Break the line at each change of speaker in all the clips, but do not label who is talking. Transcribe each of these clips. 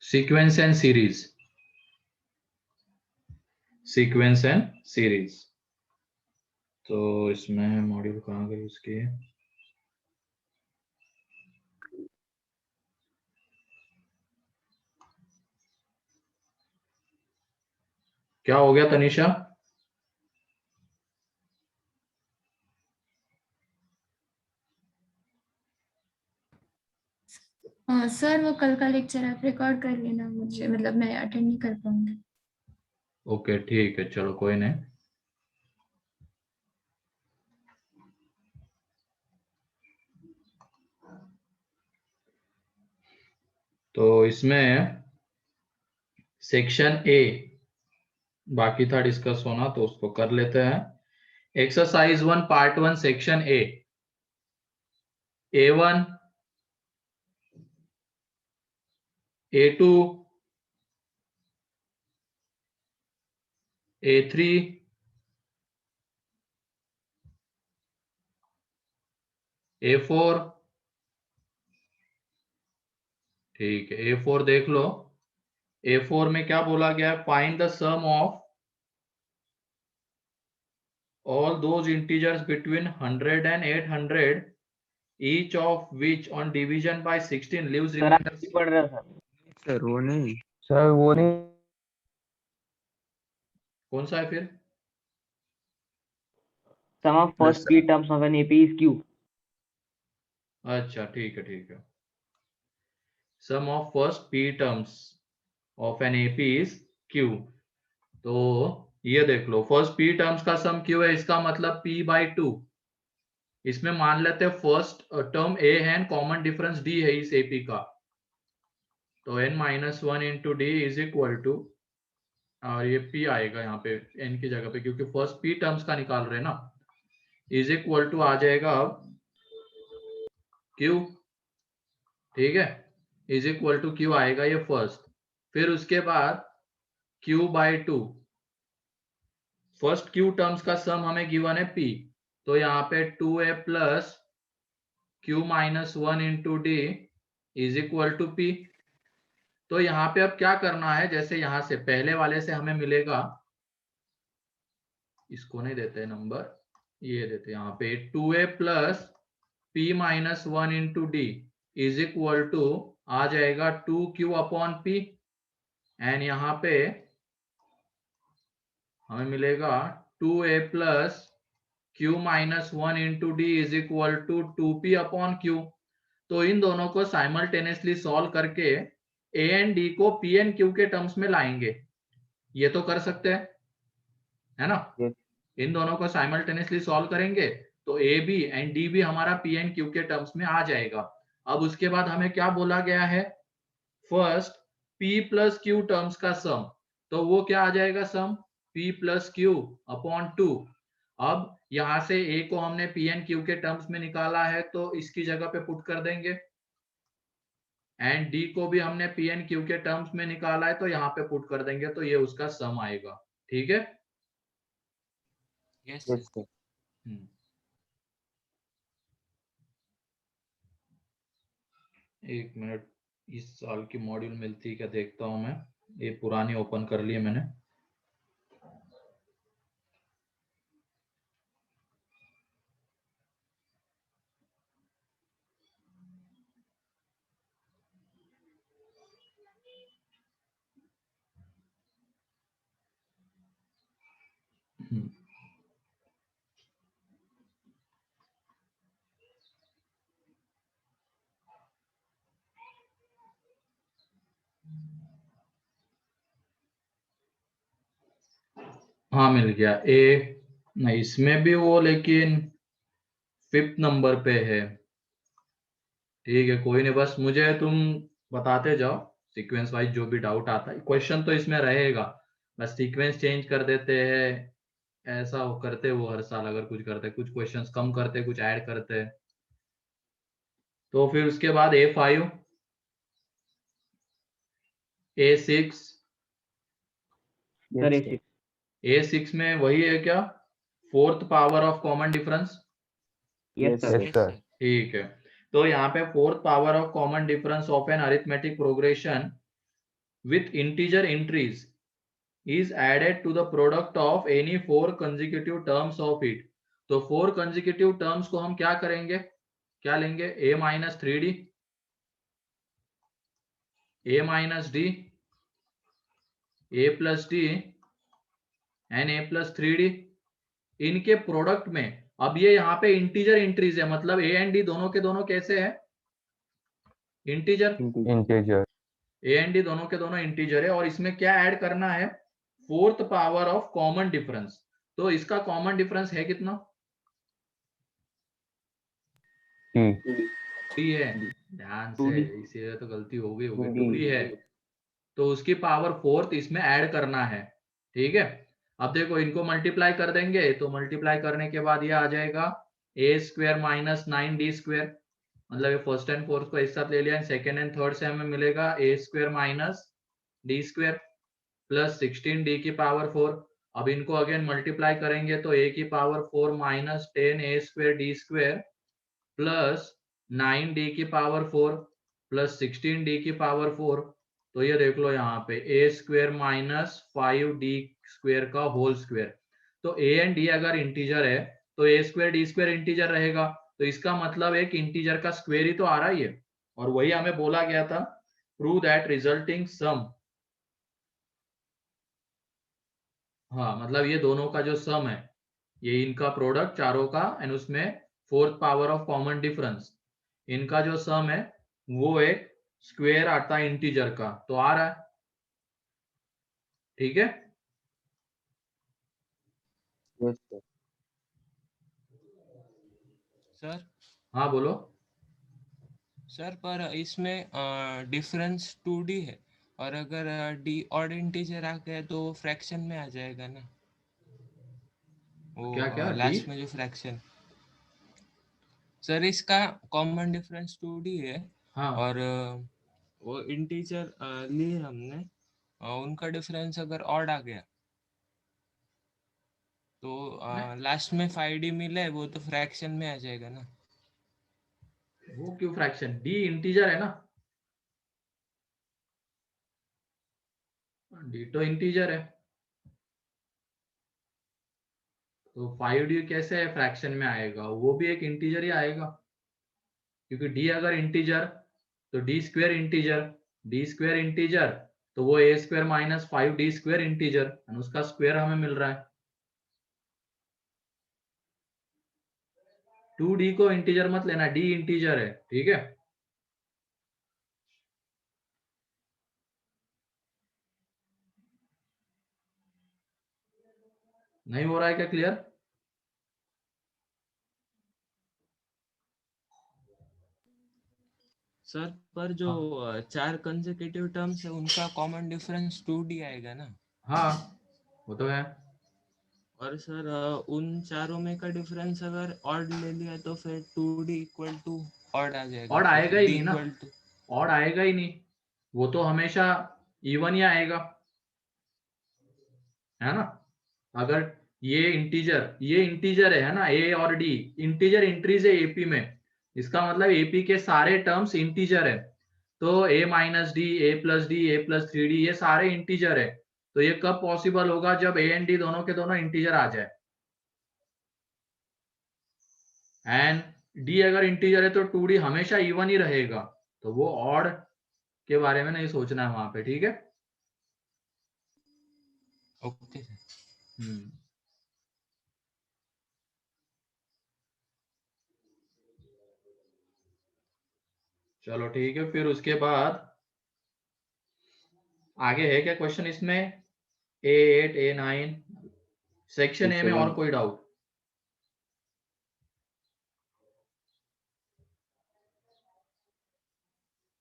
Sequence and series, sequence and series. तो इसमें module कहाँ गई उसकी? क्या हो गया तनिषा?
सर वो कल का लेक्चर आप रिकॉर्ड कर लेना, मुझे मतलब मैं अटेंड नहीं कर पाऊंगी।
ओके ठीक है, चलो कोई नहीं। तो इसमें सेक्शन ए बाकी था डिस्कस होना, तो उसको कर लेते हैं। Exercise 1 part 1 section A1, A2, A3, A4। ठीक है, A4 देख लो। A4 में क्या बोला गया है? Find the sum of all those integers between 100 and 800, each of which on division by 16 leaves
sir आप
remainder।
पढ़ रहे हो
सर वो नहीं,
सर वो नहीं,
कौन सा है फिर?
Sum of first p terms of an AP is q।
अच्छा ठीक है ठीक है। Sum of first p terms of an AP is q। तो ये देख लो, फर्स्ट p टर्म्स का सम q है, इसका मतलब p/2। इसमें मान लेते हैं फर्स्ट टर्म a है, कॉमन डिफरेंस d है इस AP का। तो n-1 into d is equal to, और ये p आएगा यहाँ पे n की जगह पे, क्योंकि फर्स्ट p टर्म्स का निकाल रहे हैं ना। इज इक्वल टू आ जाएगा अब q। ठीक है, इज इक्वल टू q आएगा ये फर्स्ट। फिर उसके बाद q/2, फर्स्ट q टर्म्स का सम हमें गिवन है p। तो यहाँ पे 2a plus q-1 into d is equal to p। तो यहाँ पे अब क्या करना है, जैसे यहाँ से पहले वाले से हमें मिलेगा, इसको नहीं देते नंबर, ये देते यहाँ पे 2a plus p-1 into d is equal to आ जाएगा 2q/p। एंड यहाँ पे हमें मिलेगा 2a plus q-1 into d is equal to 2p/q। तो इन दोनों को साइमल्टेनियसली सॉल्व करके a एंड d को p एंड q के टर्म्स में लाएंगे। ये तो कर सकते हैं, है ना?
Yes.
इन दोनों को साइमल्टेनियसली सॉल्व करेंगे तो ए बी एंड डी भी हमारा पी एंड क्यू के टर्म्स में आ जाएगा। अब उसके बाद हमें क्या बोला गया है? First p plus q terms का सम। तो वो क्या आ जाएगा sum? P plus q upon 2। अब यहां से ए को हमने पी एंड क्यू के टर्म्स में निकाला है, तो इसकी जगह पे पुट कर देंगे। एंड डी को भी हमने पी एंड क्यू के टर्म्स में निकाला है, तो यहाँ पे पुट कर देंगे, तो ये उसका सम आएगा। ठीक है।
Yes
Yes, sir.
एक मिनट, इस साल की मॉड्यूल मिलती है क्या देखता हूं मैं। ये पुरानी ओपन कर ली है मैंने। हाँ मिल गया ए। नहीं इसमें भी वो, लेकिन 5th नंबर पे है। ठीक है कोई नहीं, बस मुझे तुम बताते जाओ सीक्वेंस वाइज जो भी डाउट आता है। क्वेश्चन तो इसमें रहेगा, बस सीक्वेंस चेंज कर देते हैं। ऐसा वो करते वो हर साल, अगर कुछ करते, कुछ क्वेश्चंस कम करते, कुछ ऐड करते। तो फिर उसके बाद A5, A6।
Sir
Yes,
A6।
A6 में वही है क्या? Fourth power of common difference.
Yes sir.
yes, sir.
ठीक है, तो यहाँ पे fourth power of common difference of an arithmetic progression with integer entries is added to the product of any 4 consecutive terms of it. तो 4 consecutive terms को हम क्या करेंगे, क्या लेंगे, a minus 3d, a minus d, a plus d and a plus 3d. इनके product में अब ये यहाँ पे इंटीजर एंट्रीज है, मतलब a एंड d दोनों के दोनों कैसे है, integer,
integer
A and D दोनों के दोनों इंटीजर है, और इसमें क्या ऐड करना है, 4th power of common difference. तो इसका कॉमन डिफरेंस है कितना, टी है, ध्यान से, इसे तो गलती हो गई होगी, 2d है, तो उसकी पावर 4th इसमें ऐड करना है. ठीक है, अब देखो इनको मल्टीप्लाई कर देंगे, तो मल्टीप्लाई करने के बाद ये आ जाएगा a square minus 9d square, मतलब ये फर्स्ट एंड फोर्थ को एक साथ ले लिया, सेकेंड एंड थर्ड से हमें मिलेगा a square minus D square plus 16d की पावर 4. अब इनको अगेन मल्टीप्लाई करेंगे तो a की power 4 minus 10a square D square plus 9d की पावर 4 प्लस 16d की पावर 4. तो ये देख लो यहाँ पे a square minus 5d square का होल स्क्वायर. तो a एंड d अगर इंटीजर है तो a square D square integer रहेगा, तो इसका मतलब एक इंटीजर का स्क्वायर ही तो आ रहा ही है, और वही हमें बोला गया था, प्रूव दैट रिजल्टिंग सम. हाँ, मतलब ये दोनों का जो सम है, ये इनका प्रोडक्ट चारों का, एंड उसमें 4th power of common difference, इनका जो सम है वो एक स्क्वायर आता है इंटीजर का, तो आ रहा है. ठीक है,
सर.
हाँ बोलो.
सर पर इसमें डिफरेंस 2d है, और अगर d ऑड इंटीजर आ गया तो फ्रैक्शन में आ जाएगा ना, वो
क्या क्या
लास्ट
d?
में जो फ्रैक्शन. सर इसका कॉमन डिफरेंस 2d है,
हाँ,
और वो इंटीजर लिए हमने, उनका डिफरेंस अगर ऑड आ गया तो लास्ट में 5d मिला है, वो तो फ्रैक्शन में आ जाएगा ना.
वो क्यों फ्रैक्शन, d इंटीजर है ना, d तो इंटीजर है, तो 5d कैसे फ्रैक्शन में आएगा, वो भी एक इंटीजर ही आएगा, क्योंकि d अगर इंटीजर तो d square integer, d square integer तो वो a square minus 5d square integer, उसका स्क्वायर हमें मिल रहा है. 2d को इंटीजर मत लेना, d इंटीजर है. ठीक है, नहीं हो रहा है क्या क्लियर?
सर पर जो 4 कंसेक्यूटिव टर्म्स है उनका कॉमन डिफरेंस 2d आएगा ना.
हाँ, वो तो है.
और सर उन चारों में का डिफरेंस अगर ऑड ले लिया तो फिर 2d इक्वल टू ऑड आ जाएगा,
ऑड
तो
आएगा
फिर
ही
d
नहीं ना,
इक्वल टू.
ऑड आएगा ही नहीं, वो तो हमेशा इवन ही आएगा, है ना. अगर ये इंटीजर है ना, a और d इंटीजर एंट्रीज है एपी में, इसका मतलब एपी के सारे टर्म्स इंटीजर है, तो a minus D, a plus D, a plus 3d ये सारे इंटीजर है. तो ये कब पॉसिबल होगा, जब a एंड d दोनों के दोनों इंटीजर आ जाए, एंड d अगर इंटीजर है तो 2d हमेशा इवन ही रहेगा, तो वो ऑड के बारे में नहीं सोचना है वहां पे. ठीक है,
ओके सर.
चलो ठीक है, फिर उसके बाद आगे है क्या क्वेश्चन इसमें, A8 A9 सेक्शन ए में और कोई डाउट?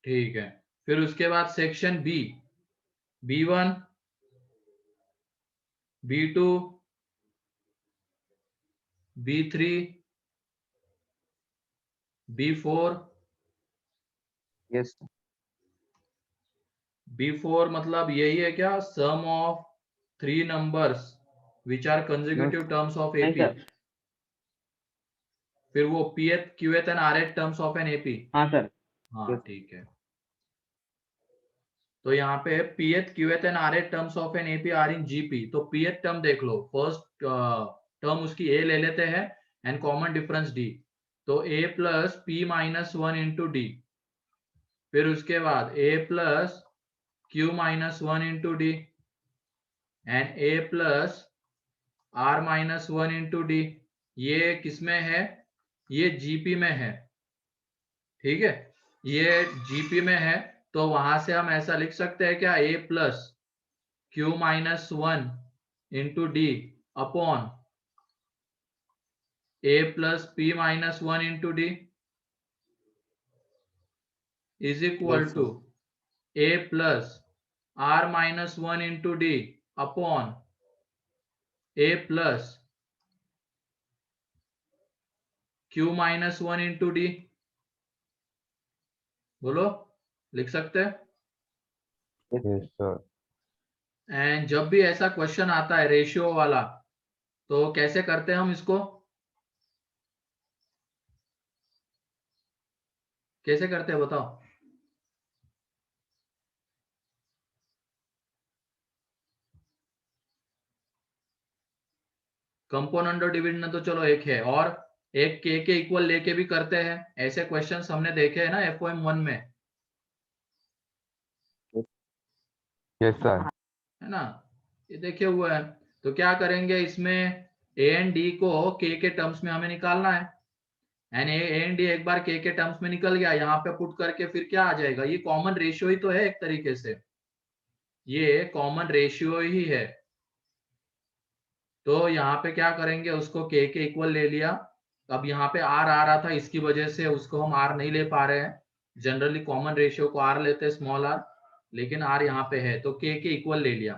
ठीक है, फिर उसके बाद section B, B1 B2 B3 B4.
Yes
B4 मतलब यही है क्या, sum of 3 numbers which are consecutive terms of
नहीं
एपी,
सर.
फिर वो pth qth and rth terms of an AP.
हाँ सर.
हाँ
Yes.
ठीक है, तो यहाँ पे pth qth and rth terms of an AP are in GP. तो pth टर्म देख लो, फर्स्ट टर्म उसकी a ले लेते हैं एंड कॉमन डिफरेंस d, तो a plus p minus 1 into D, फिर उसके बाद a plus q minus 1 into D and a plus r minus 1 into D. ये किसमें है? ये जीपी में है, ठीक है, ये जीपी में है। तो वहां से हम ऐसा लिख सकते हैं क्या, a plus q minus 1 into d upon a plus p minus 1 into d is equal
Yes,
to
sir.
a plus r minus 1 into d upon a plus q minus 1 into d. बोलो, लिख सकते हैं?
Yes, sir.
And जब भी ऐसा question आता है ratio वाला, तो कैसे करते हैं हम इसको? कैसे करते हैं बताओ? कंपोनेंट और डिविडेंड तो चलो एक है, और एक के इक्वल लेके भी करते हैं। ऐसे क्वेश्चंस हमने देखे हैं ना FOM 1 में,
Yes, sir.
है ना, ये देखे हुए हैं। तो क्या करेंगे इसमें, ए एंड डी को के टर्म्स में हमें निकालना है, एंड ए एंड डी एक बार के टर्म्स में निकल गया, यहाँ पे पुट करके फिर क्या आ जाएगा, ये कॉमन रेशियो ही तो है एक तरीके से, ये कॉमन रेशियो ही है। तो यहाँ पे क्या करेंगे, उसको के इक्वल ले लिया। अब यहाँ पे आर आ रहा था, इसकी वजह से उसको हम आर नहीं ले पा रहे हैं। जनरली कॉमन रेशियो को आर लेते हैं, स्मॉल आर, लेकिन आर यहाँ पे है तो के इक्वल ले लिया।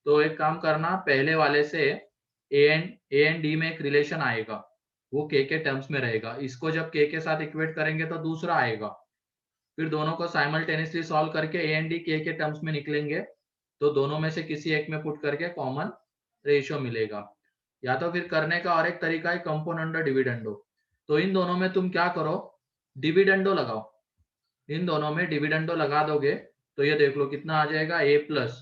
तो एक काम करना, पहले वाले से ए एंड डी में एक रिलेशन आएगा, वो के टर्म्स में रहेगा। इसको जब के साथ इक्वेट करेंगे तो दूसरा आएगा, फिर दोनों को साइमल्टेनियसली सॉल्व करके ए एंड डी के टर्म्स में निकलेंगे, तो दोनों में से किसी एक में पुट करके कॉमन रेशियो मिलेगा। या तो फिर करने का और एक तरीका है कंपोनेंडो डिविडेंडो। तो इन दोनों में तुम क्या करो, डिविडेंडो लगाओ। इन दोनों में डिविडेंडो लगा दोगे तो ये देख लो कितना आ जाएगा, a plus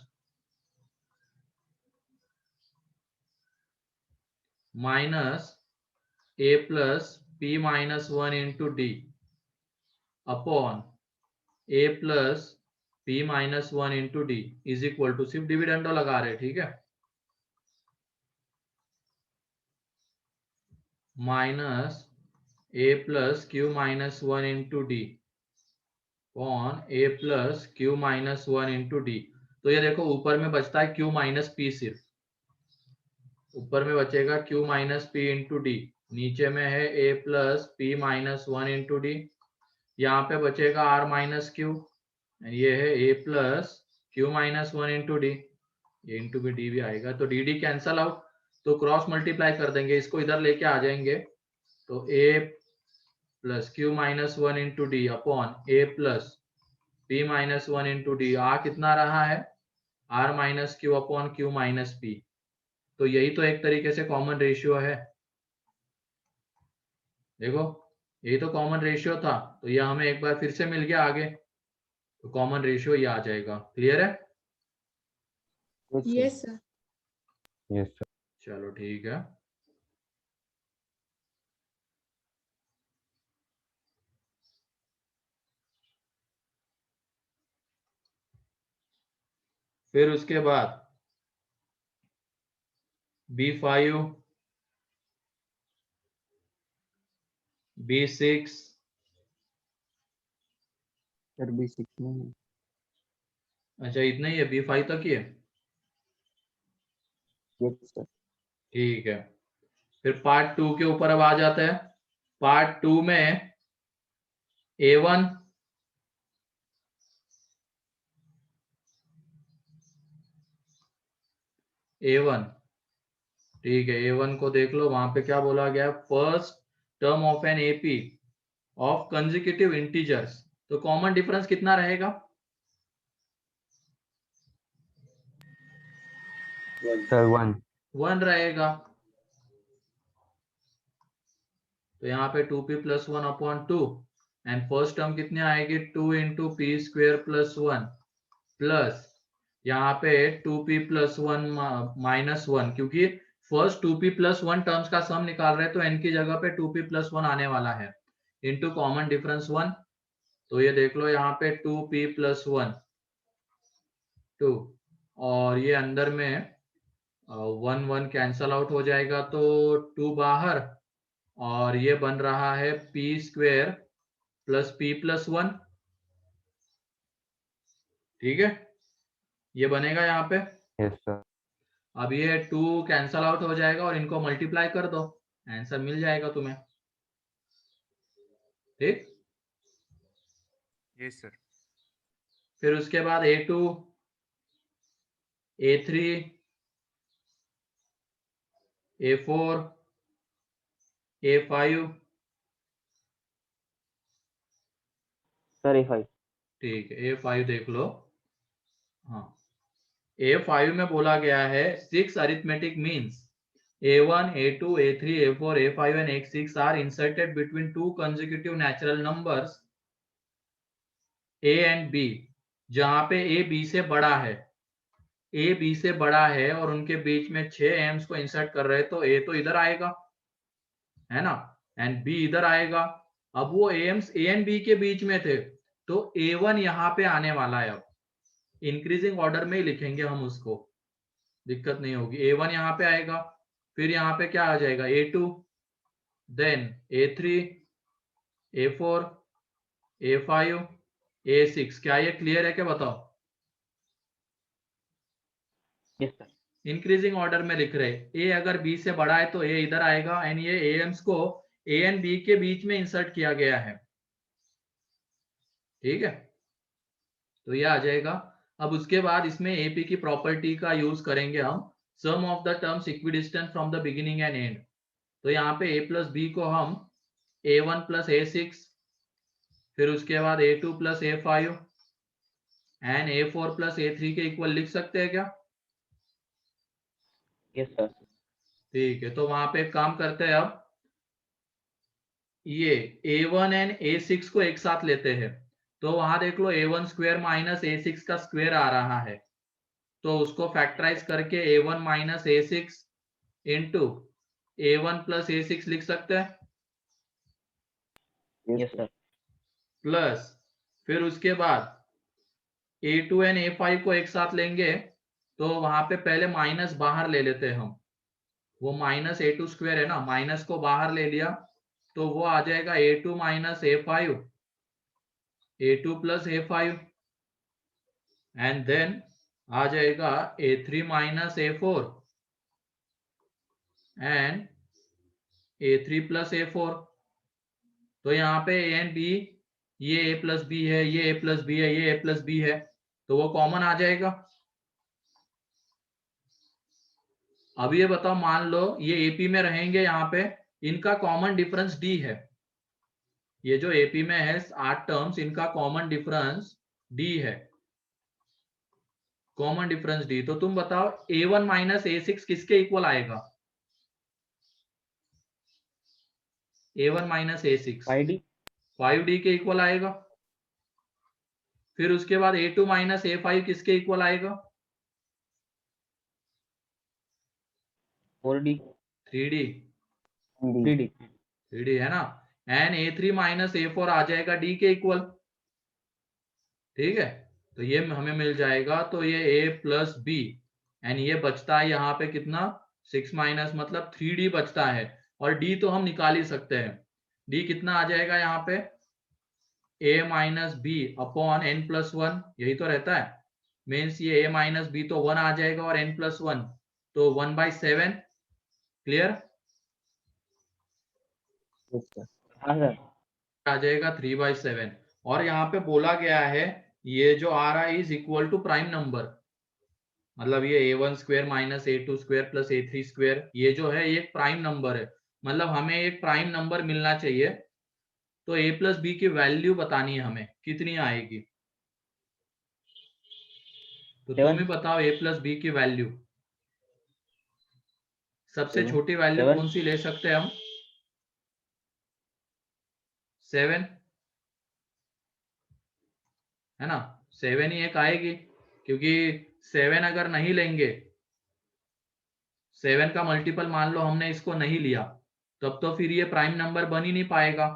minus a plus p minus 1 into d upon a plus p minus 1 into d is equal to, सिर्फ डिविडेंडो लगा रहे, ठीक है, minus a plus q minus 1 into d upon a plus q minus 1 into d. तो ये देखो ऊपर में बचता है q माइनस p, सिर्फ ऊपर में बचेगा q minus p into D, नीचे में है a plus p minus 1 into D, यहाँ पे बचेगा r माइनस q, ये है a plus q minus 1 into D, ये इंटू भी डी भी आएगा, तो डी डी कैंसल आउट, तो क्रॉस मल्टीप्लाई कर देंगे, इसको इधर लेके आ जाएंगे, तो a plus q minus 1 into d upon a plus p minus 1 into D, आ कितना रहा है, r minus Q upon Q minus P. तो यही तो एक तरीके से कॉमन रेशियो है, देखो यही तो कॉमन रेशियो था, तो यह हमें एक बार फिर से मिल गया आगे, तो कॉमन रेशियो ये आ जाएगा। क्लियर है?
Yes, sir.
Yes sir.
Yes, sir.
चलो ठीक है। फिर उसके बाद B5 B6,
Sir, B6 में है.
अच्छा इतना ही है, B5 तक ही है,
Yes, sir.
ठीक है। फिर पार्ट 2 के ऊपर अब आ जाता है। पार्ट 2 में A1 A1, ठीक है, A1 को देख लो, वहां पे क्या बोला गया, first term of an AP of consecutive integers. तो कॉमन डिफरेंस कितना रहेगा,
Sir, 1.
1 रहेगा। तो यहाँ पे 2p plus 1 upon 2, and first term कितनी आएगी, 2 into P square plus 1 plus यहाँ पे 2p प्लस 1 माइनस 1, क्योंकि फर्स्ट 2p प्लस 1 टर्म्स का सम निकाल रहे हैं, तो n की जगह पे 2p प्लस 1 आने वाला है, इंटू कॉमन डिफरेंस 1। तो ये देख लो यहाँ पे 2p प्लस 1 2, और ये अंदर में 1 1 कैंसल आउट हो जाएगा, तो 2 बाहर, और ये बन रहा है p square plus p plus 1। ठीक है, ये बनेगा यहाँ पे।
Yes, sir.
अब ये 2 कैंसल आउट हो जाएगा और इनको मल्टीप्लाई कर दो, आंसर मिल जाएगा तुम्हें। ठीक,
यस सर।
फिर उसके बाद A2 A3 A4 A5,
Sir, A5.
ठीक है, A5 देख लो। हाँ, A5 में बोला गया है 6 arithmetic means A1 A2 A3 A4 A5 and A6 are inserted between two consecutive natural numbers A and B, जहां पे A B से बड़ा है, A B से बड़ा है और उनके बीच में 6 एम्स को इंसर्ट कर रहे हैं, तो A तो इधर आएगा, है ना, एंड B इधर आएगा। अब वो एम्स A एंड B के बीच में थे, तो A1 यहाँ पे आने वाला है। अब इंक्रीजिंग ऑर्डर में ही लिखेंगे हम उसको, दिक्कत नहीं होगी। A1 यहाँ पे आएगा, फिर यहाँ पे क्या आ जाएगा A2, then A3 A4 A5 A6। क्या ये क्लियर है क्या, बताओ?
Yes, sir.
इंक्रीजिंग ऑर्डर में लिख रहे, ए अगर बी से बड़ा है तो ए इधर आएगा, एंड ये एम्स को ए एंड बी के बीच में इंसर्ट किया गया है। ठीक है, तो ये आ जाएगा। अब उसके बाद इसमें एपी की प्रॉपर्टी का यूज करेंगे हम, sum of the terms equidistant from the beginning and end. तो यहाँ पे ए प्लस बी को हम A1 प्लस A6, फिर उसके बाद A2 plus A5 and A4 plus A3 के इक्वल लिख सकते हैं क्या?
Yes, sir.
ठीक है, तो वहां पे एक काम करते हैं, अब ये A1 एंड A6 को एक साथ लेते हैं, तो वहां देख लो A1 स्क्वायर माइनस A6 का स्क्वायर आ रहा है, तो उसको फैक्टराइज करके A1 minus A6 into A1 plus A6 लिख सकते हैं,
Yes, sir.
प्लस फिर उसके बाद A2 एंड A5 को एक साथ लेंगे, तो वहां पे पहले माइनस बाहर ले लेते हैं हम, वो माइनस A2 स्क्वायर है ना, माइनस को बाहर ले लिया, तो वो आ जाएगा A2 minus A5 A2 plus A5, and then आ जाएगा A3 minus A4 and A3 plus A4। तो यहाँ पे A एंड B, ये A प्लस बी है, ये A प्लस बी है, ये A प्लस बी है, तो वो कॉमन आ जाएगा। अब ये बताओ, मान लो ये AP में रहेंगे, यहाँ पे इनका कॉमन डिफरेंस D है, ये जो AP में है 8 टर्म्स, इनका कॉमन डिफरेंस D है, कॉमन डिफरेंस D। तो तुम बताओ A1 माइनस A6 किसके इक्वल आएगा? A1 minus A6
5D.
5D के इक्वल आएगा। फिर उसके बाद A2 माइनस A5 किसके इक्वल आएगा?
4D.
3D
3D.
3D है ना, एंड A3 माइनस A4 आ जाएगा D के इक्वल। ठीक है, तो ये हमें मिल जाएगा, तो ये A प्लस बी, एंड ये बचता है यहाँ पे कितना, 6 माइनस मतलब 3D बचता है, और D तो हम निकाल ही सकते हैं। D कितना आ जाएगा यहाँ पे, A minus b upon n plus 1, यही तो रहता है, मीन्स ये A माइनस बी तो 1 आ जाएगा, और n प्लस 1 तो 1/7। क्लियर?
Yes, sir. हाँ सर.
आ जाएगा 3/7, और यहाँ पे बोला गया है ये जो आ रहा है is equal to prime number, मतलब ये A1 square minus A2 square plus A3 square, ये जो है ये एक प्राइम नंबर है, मतलब हमें एक प्राइम नंबर मिलना चाहिए, तो A प्लस बी की वैल्यू बतानी है हमें, कितनी आएगी, तो तुम ही बताओ A प्लस बी की वैल्यू, सबसे छोटी वैल्यू कौन सी ले सकते हैं हम? 7 है ना, 7 ही एक आएगी, क्योंकि 7 अगर नहीं लेंगे, 7 का मल्टीपल मान लो हमने इसको नहीं लिया, तब तो फिर ये प्राइम नंबर बन ही नहीं पाएगा।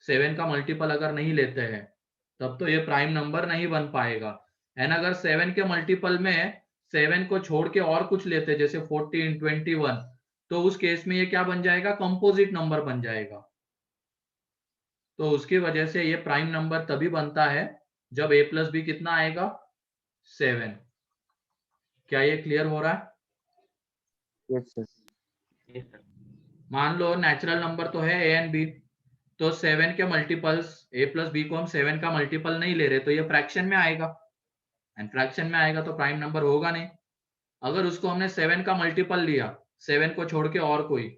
7 का मल्टीपल अगर नहीं लेते हैं तब तो ये प्राइम नंबर नहीं बन पाएगा। एंड अगर 7 के मल्टीपल में 7 को छोड़ के और कुछ लेते जैसे 14, 21, तो उस केस में ये क्या बन जाएगा, कंपोजिट नंबर बन जाएगा। तो उसकी वजह से ये प्राइम नंबर तभी बनता है जब a प्लस बी कितना आएगा, 7। क्या ये क्लियर हो रहा है?
Yes sir.
Yes sir.
मान लो नेचुरल नंबर तो है a एंड b, तो 7 के मल्टीपल्स a प्लस बी को हम 7 का मल्टीपल नहीं ले रहे, तो ये फ्रैक्शन में आएगा, एंड फ्रैक्शन में आएगा तो प्राइम नंबर होगा नहीं। अगर उसको हमने 7 का मल्टीपल लिया, 7 को छोड़ के और कोई,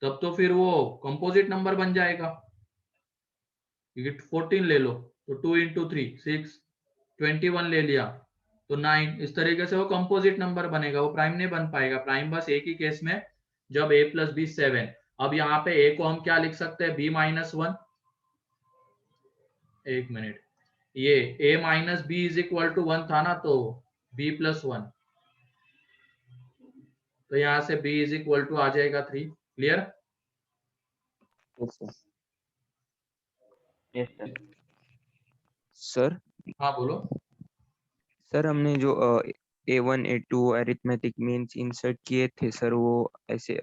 तब तो फिर वो कंपोजिट नंबर बन जाएगा। 14 ले लो तो 2 इंटू 3 6, 21 ले लिया तो 9, इस तरीके से वो कंपोजिट नंबर बनेगा, वो प्राइम नहीं बन पाएगा। प्राइम बस एक ही केस में जब a प्लस बी 7। अब यहाँ पे a को हम क्या लिख सकते हैं, b माइनस 1। एक मिनट, ये a minus b is equal to 1 था ना, तो b प्लस 1, तो यहाँ से b इज इक्वल टू आ जाएगा 3। Clear?
Yes sir. Yes sir.
Sir
हाँ बोलो।
सर हमने जो A1 A2 arithmetic means insert किए थे सर, वो ऐसे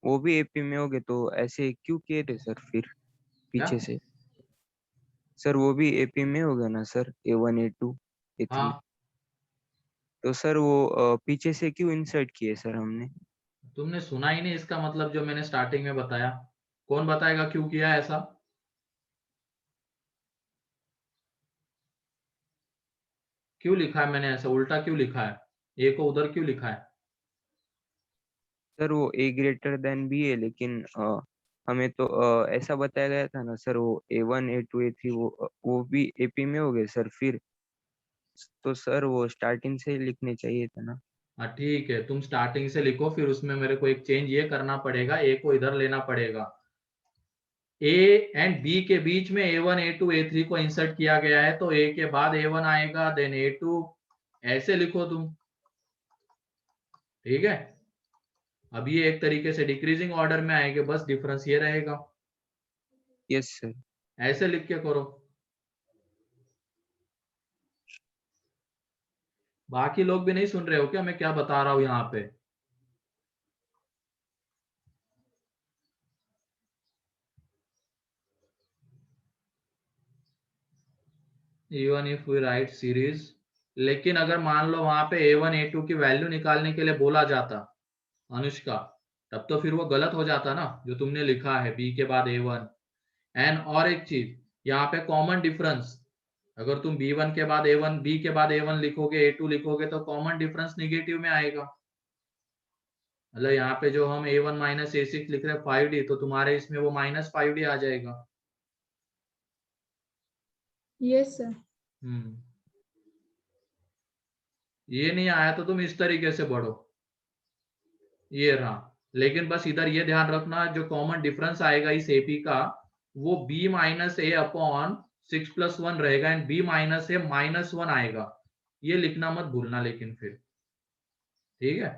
वो भी एपी में हो गए, तो ऐसे क्यों किए थे सर फिर पीछे से? सर वो भी एपी में हो गया ना सर, A1 A2 A3।
हाँ,
तो सर वो पीछे से क्यों इंसर्ट किए सर हमने?
तुमने सुना ही नहीं इसका मतलब जो मैंने स्टार्टिंग में बताया। कौन बताएगा क्यों किया ऐसा? क्यों लिखा है मैंने ऐसा, उल्टा क्यों लिखा है, ए को उधर क्यों लिखा है?
सर वो A ग्रेटर देन B है, लेकिन हमें तो ऐसा बताया गया था ना सर, वो A1 A2 A3 वो भी एपी में हो गए सर फिर। तो सर वो स्टार्टिंग से ही लिखने चाहिए था ना।
हाँ ठीक है, तुम स्टार्टिंग से लिखो, फिर उसमें मेरे को एक चेंज ये करना पड़ेगा, ए को इधर लेना पड़ेगा। ए एंड बी के बीच में A1 A2 A3 को इंसर्ट किया गया है, तो ए के बाद A1 आएगा, देन A2, ऐसे लिखो तुम। ठीक है, अब ये एक तरीके से डिक्रीजिंग ऑर्डर में आएंगे, बस डिफरेंस ये रहेगा।
Yes sir.
ऐसे लिख के करो। बाकी लोग भी नहीं सुन रहे हो क्या मैं क्या बता रहा हूं यहाँ पे? Even if we write series, लेकिन अगर मान लो वहां पे A1 A2 की वैल्यू निकालने के लिए बोला जाता अनुष्का, तब तो फिर वो गलत हो जाता ना, जो तुमने लिखा है b के बाद A1। एंड और एक चीज, यहाँ पे कॉमन डिफरेंस, अगर तुम B1 के बाद A1, b के बाद A1 लिखोगे, A2 लिखोगे, तो कॉमन डिफरेंस निगेटिव में आएगा। मतलब यहाँ पे जो हम A1 माइनस A6 लिख रहे हैं 5D, तो तुम्हारे इसमें वो माइनस 5D आ जाएगा।
Yes sir.
ये नहीं आया तो तुम इस तरीके से बढ़ो, ये रहा। लेकिन बस इधर ये ध्यान रखना, जो कॉमन डिफरेंस आएगा इस एपी का, वो b माइनस ए अपॉन 6 प्लस 1 रहेगा, and b minus A minus 1 आएगा। ये लिखना मत भूलना लेकिन फिर, ठीक है,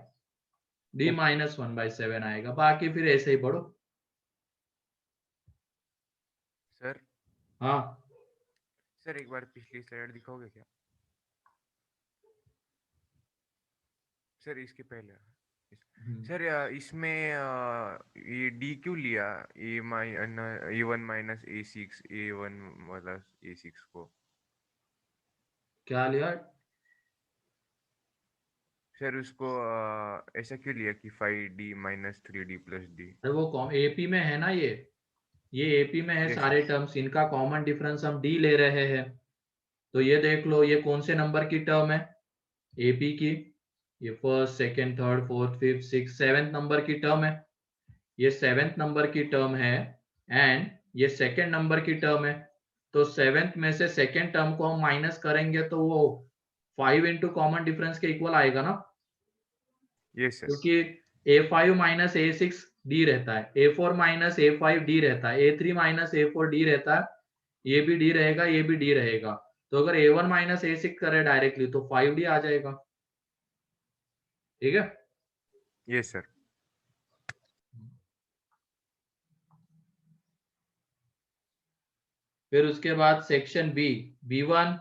b माइनस 1/7 आएगा, बाकी फिर ऐसे ही बढ़ो।
सर
हाँ
सर एक बार पिछली स्लाइड दिखाओगे क्या सर? इसके पहले सर इसमें ये डी क्यों लिया, A1 minus A6 A1 plus A6 को?
क्या लिया
सर उसको ऐसा क्यों लिया कि 5D minus 3D plus D?
अरे वो एपी में है ना, ये एपी में है
Yes,
सारे
sir.
टर्म्स, इनका कॉमन डिफरेंस हम डी ले रहे हैं। तो ये देख लो, ये कौन से नंबर की टर्म है, एपी की, ये first second third fourth fifth six 7th number की टर्म है, ये 7th नंबर की टर्म है, एंड ये सेकंड नंबर की टर्म है। तो 7th में से सेकंड टर्म को हम माइनस करेंगे तो वो 5 इंटू कॉमन डिफरेंस के इक्वल आएगा ना,
Yes, sir.
क्योंकि A5 माइनस A6 डी रहता है, A4 माइनस A5 डी रहता है, A3 माइनस A4 डी रहता है, ये भी डी रहेगा, ये भी डी रहेगा। तो अगर A1 माइनस A6 करे डायरेक्टली तो 5D आ जाएगा, ठीक है।
Yes sir.
फिर उसके बाद section B, B1,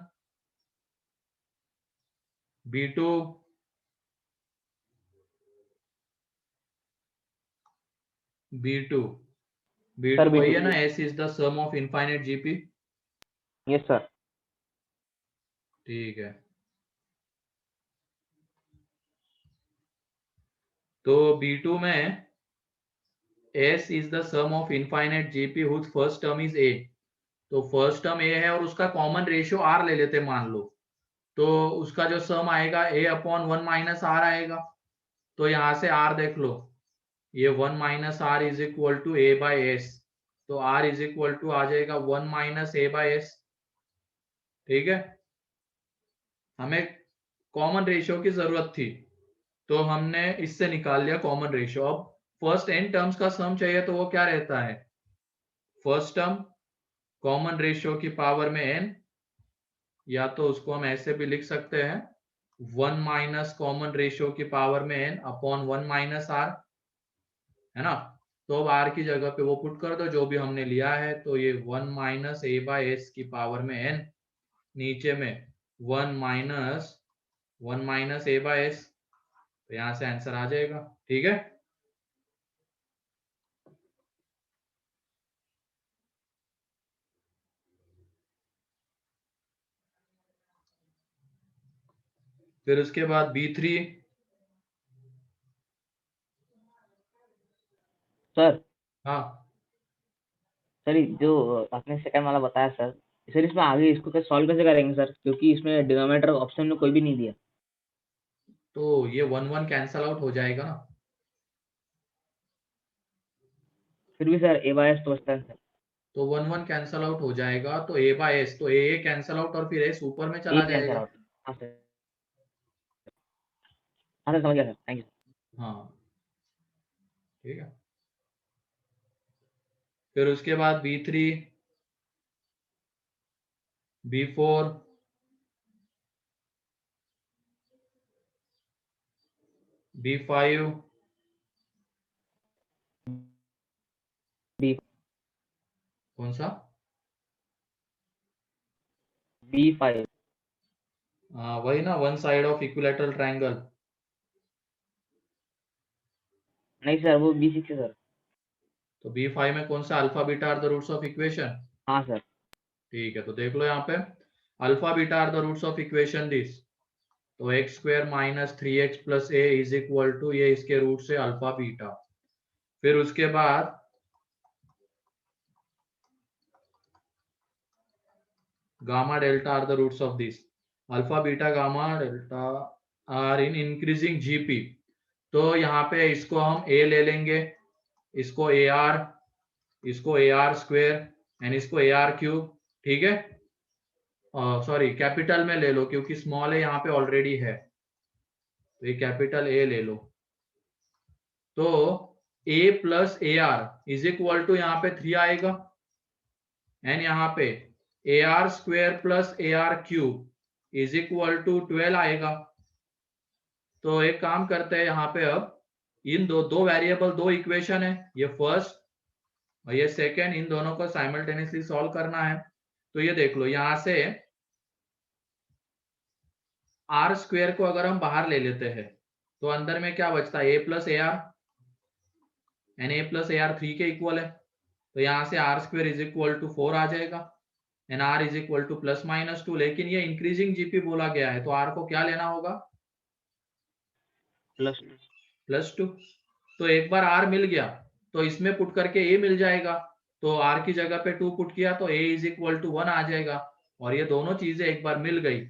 B2, B2,
sir
वही है
B2।
ना, S is the sum of infinite GP,
yes sir.
ठीक है। तो B2 में S is the sum of infinite GP whose first term is A, तो फर्स्ट टर्म A है और उसका कॉमन रेशियो R ले लेते मान लो, तो उसका जो सम आएगा A अपॉन 1 माइनस R आएगा। तो यहां से R देख लो, ये 1 minus R is equal to A by S, तो R इज इक्वल टू आ जाएगा 1 माइनस A बाई एस, ठीक है। हमें कॉमन रेशियो की जरूरत थी तो हमने इससे निकाल लिया कॉमन रेशियो। अब फर्स्ट n टर्म्स का सम चाहिए तो वो क्या रहता है, फर्स्ट टर्म कॉमन रेशियो की पावर में n, या तो उसको हम ऐसे भी लिख सकते हैं 1 माइनस कॉमन रेशियो की पावर में n अपॉन 1 माइनस r, है ना। तो अब r की जगह पे वो पुट कर दो जो भी हमने लिया है, तो ये 1 माइनस a बाई एस की पावर में n, नीचे में 1 माइनस a बाई एस, तो यहां से आंसर आ जाएगा, ठीक है। फिर उसके बाद B3,
सर
हाँ
सर ये जो आपने सेकंड वाला बताया सर, सर इसमें आगे इसको कैसे सॉल्व कैसे करेंगे सर, क्योंकि इसमें डिनोमिनेटर ऑप्शन में कोई भी नहीं दिया।
तो ये 1 कैंसल आउट हो जाएगा ना,
फिर भी सर A/S तो बचता है सर।
तो 1 कैंसल आउट हो जाएगा, तो a बाय एस, तो ए कैंसल आउट और फिर s ऊपर में चला
एक आंसर
जाएगा।
आउट। हाँ सर। हाँ सर समझ गया सर, थैंक यू।
हाँ ठीक है। फिर उसके बाद B3, B4, B5,
बी
कौन सा,
B5।
वही ना, one side of equilateral triangle.
नहीं सर वो B6 है सर।
तो B5 में कौन सा, alpha beta are the roots of equation,
हाँ सर।
ठीक है। तो देख लो यहाँ पे, alpha beta are the roots of equation this, तो x square minus 3x plus a is equal to, ये इसके रूट से अल्फा बीटा। फिर उसके बाद gamma delta are the roots of this, alpha beta gamma delta are in increasing GP, तो यहाँ पे इसको हम a ले लेंगे, इसको AR, इसको AR स्क्वेयर एंड इसको AR क्यूब, ठीक है। सॉरी कैपिटल में ले लो क्योंकि स्मॉल ए यहाँ पे ऑलरेडी है, तो ये कैपिटल A ले लो। तो A plus AR is equal to यहाँ पे 3 आएगा, एंड यहाँ पे AR square plus AR cube is equal to 12 आएगा। तो एक काम करते हैं यहाँ पे, अब इन दो वेरिएबल, दो इक्वेशन है, ये फर्स्ट और ये सेकेंड, इन दोनों को साइमल्टेनियसली सॉल्व करना है। तो ये देख लो, यहां से आर स्क्वेयर को अगर हम बाहर ले लेते हैं तो अंदर में क्या बचता है, a plus a r, and a plus a r 3 के इक्वल है, तो यहां से r square is equal to 4 आ जाएगा, and r is equal to plus minus 2, लेकिन ये इंक्रीजिंग जीपी बोला गया है तो आर को क्या लेना होगा, +2। तो एक बार आर मिल गया तो इसमें पुट करके ए मिल जाएगा, तो आर की जगह पे 2 पुट किया तो ए इज इक्वल टू 1 आ जाएगा, और ये दोनों चीजें एक बार मिल गई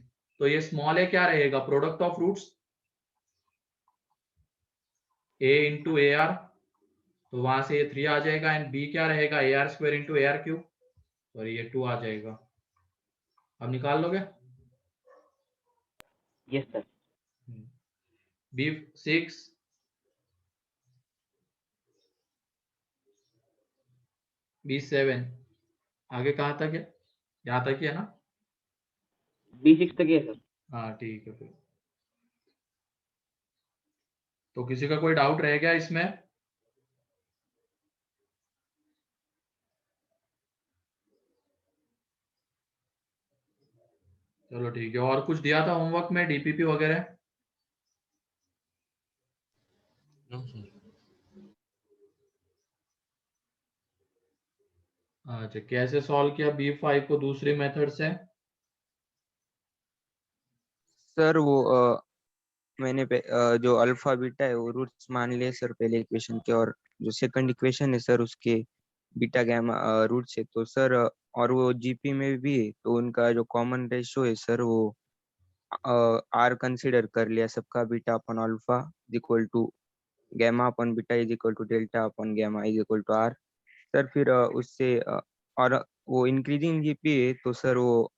तो ये स्मॉल ए क्या रहेगा, product of roots a into a r, तो वहां से ये 3 आ जाएगा, एंड b क्या रहेगा, A R square into a are cube, sorry ये 2 आ जाएगा। अब निकाल लोगे,
यस सर।
B6, B7, आगे कहाँ तक है, यहाँ तक ही है ना।
B6 तक ही है सर।
हाँ ठीक है फिर। तो किसी का कोई डाउट रह गया इसमें? चलो ठीक है। और कुछ दिया था होमवर्क में डीपीपी वगैरह?
No sir.
अच्छा, कैसे सॉल्व किया B5 को दूसरी मेथड से?
सर वो मैंने जो अल्फा बीटा है वो रूट्स मान लिए सर पहले इक्वेशन के, और जो सेकंड इक्वेशन है सर उसके बीटा गैमा रूट्स है। तो सर और वो जीपी में भी है, तो उनका जो कॉमन रेशियो है सर वो आर कंसिडर कर लिया सबका, beta upon alpha is equal to gamma upon beta is equal to delta upon gamma is equal to r. Sir फिर उससे और वो इंक्रीजिंग जीपी है तो सर वो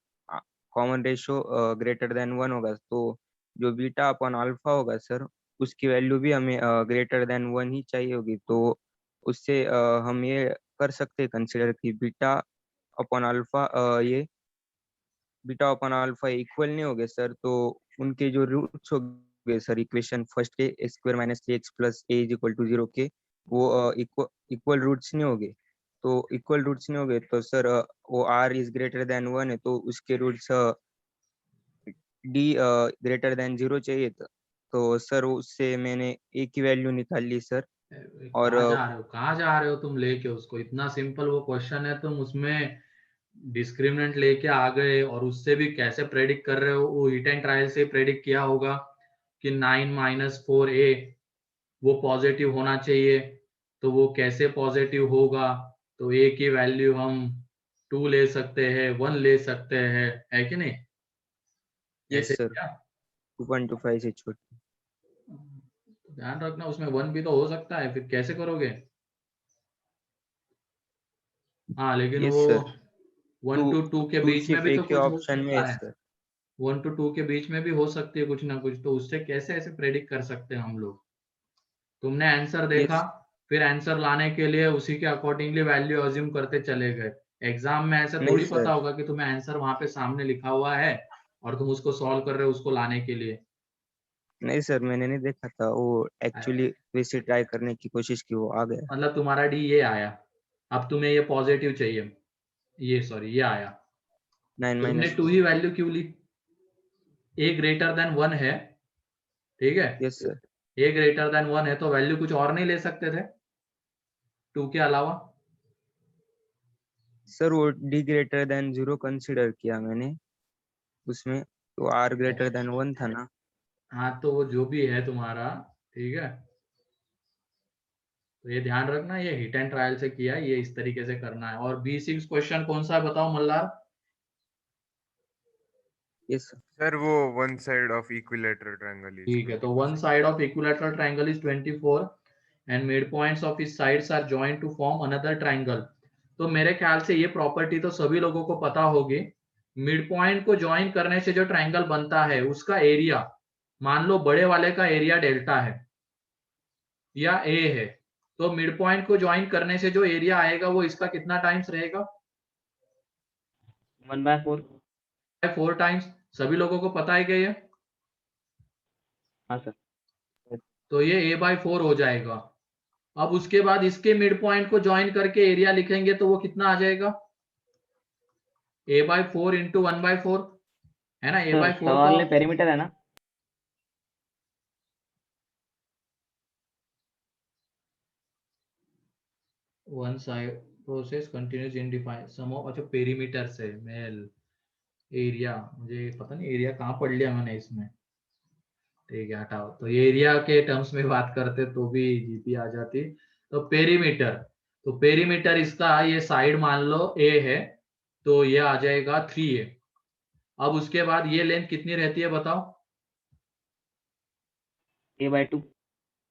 कॉमन रेशियो ग्रेटर देन 1 होगा, तो जो बीटा अपन अल्फा होगा सर उसकी वैल्यू भी हमें ग्रेटर देन 1 ही चाहिए होगी। तो उससे हम ये कर सकते हैं कंसिडर कि बीटा अपन अल्फा ये बीटा अपन अल्फा इक्वल नहीं हो गए सर, तो उनके जो रूट्स हो गए सर इक्वेशन फर्स्ट के x² - 3x + a = 0 के, वो इक्वल रूट्स नहीं हो गए। तो इक्वल रूट्स नहीं हो गए तो सर वो r इज ग्रेटर देन 1 है, तो उसके रूट्स d ग्रेटर देन 0 चाहिए था। तो सर उससे मैंने a की वैल्यू निकाल ली सर। और
कहाँ जा रहे हो, कहाँ जा रहे हो तुम लेके उसको? इतना सिंपल वो क्वेश्चन है, तुम उसमें डिस्क्रिमिनेंट लेके आ गए और उससे भी कैसे प्रेडिक्ट कर रहे हो? वो हिट एंड ट्रायल से प्रेडिक्ट किया होगा कि 9 - 4a वो पॉजिटिव होना चाहिए। तो वो कैसे पॉजिटिव होगा? तो a की वैल्यू हम 2 ले सकते हैं, 1 ले सकते हैं, है कि नहीं?
यस
ऐसे
सर,
क्या?
2.25 से छोटी।
ध्यान रखना, उसमें 1 भी तो हो सकता है, फिर कैसे करोगे? हाँ लेकिन
यस
वो
सर,
1 to 2 के
टू
बीच में
सिर्फ
भी तो
एक ही
कुछ हो
ऑप्शन में है
सकता है।
सर।
1 to 2 के बीच में भी हो सकती है कुछ ना कुछ, तो उससे कैसे ऐसे प्रेडिक्ट कर सकते हैं हम लोग? तुमने आंसर देखा,
यस
फिर आंसर लाने के लिए उसी के अकॉर्डिंगली वैल्यू अज्यूम करते चले गए। एग्जाम में ऐसा
नहीं
थोड़ी पता
सर,
होगा कि तुम्हें आंसर वहां पे सामने लिखा हुआ है और तुम उसको सॉल्व कर रहे हो उसको लाने के लिए।
नहीं सर, मैंने नहीं देखा था वो, एक्चुअली वैसे ट्राई करने की कोशिश की, वो आ गया।
मतलब तुम्हारा डी ये आया, अब तुम्हें ये पॉजिटिव चाहिए, ये सॉरी ये आया,
9
तो तुमने
-
2 ही वैल्यू क्यों ली? ए ग्रेटर देन 1 है, ठीक है?
Yes sir.
A greater than 1 है तो वैल्यू कुछ और नहीं ले सकते थे 2 के अलावा?
सर वो d ग्रेटर देन 0 कंसिडर किया मैंने उसमें, तो r ग्रेटर देन 1 था ना।
हाँ तो वो जो भी है तुम्हारा, ठीक है, तो ये ध्यान रखना, ये हिट एंड ट्रायल से किया है, ये इस तरीके से करना है। और B6 क्वेश्चन कौन सा है बताओ मल्लार?
Yes sir.
सर वो one side of equilateral triangle is
ठीक है, तो 1
24.
Side of equilateral triangle is 24 and mid points of this sides are joint to form another triangle. तो मेरे ख्याल से ये प्रॉपर्टी तो सभी लोगों को पता होगी। मिड पॉइंट को ज्वाइन करने से जो ट्रायंगल बनता है उसका एरिया, मान लो बड़े वाले का एरिया डेल्टा है या ए है, तो मिड पॉइंट को ज्वाइन करने से जो एरिया आएगा वो इसका कितना टाइम्स रहेगा?
1/4।
4 टाइम्स। सभी लोगों को पता है क्या ये?
हाँ सर।
तो ये a/4 हो जाएगा। अब उसके बाद इसके मिड पॉइंट को ज्वाइन करके एरिया लिखेंगे तो वो कितना आ जाएगा? a/4 इंटू 1/4, है ना?
सर
a/4
सवाल
को
में पेरीमीटर है ना?
One side process continuous in define sum of, अच्छा पेरीमीटर से मेल एरिया, मुझे पता नहीं एरिया कहाँ पढ़ लिया मैंने इसमें। ठीक है हटाओ, तो ये एरिया के टर्म्स में बात करते तो भी जीपी आ जाती। तो पेरीमीटर, तो पेरीमीटर इसका ये साइड मान लो ए है, तो ये आ जाएगा 3a। अब उसके बाद ये लेंथ कितनी रहती है बताओ?
a/2।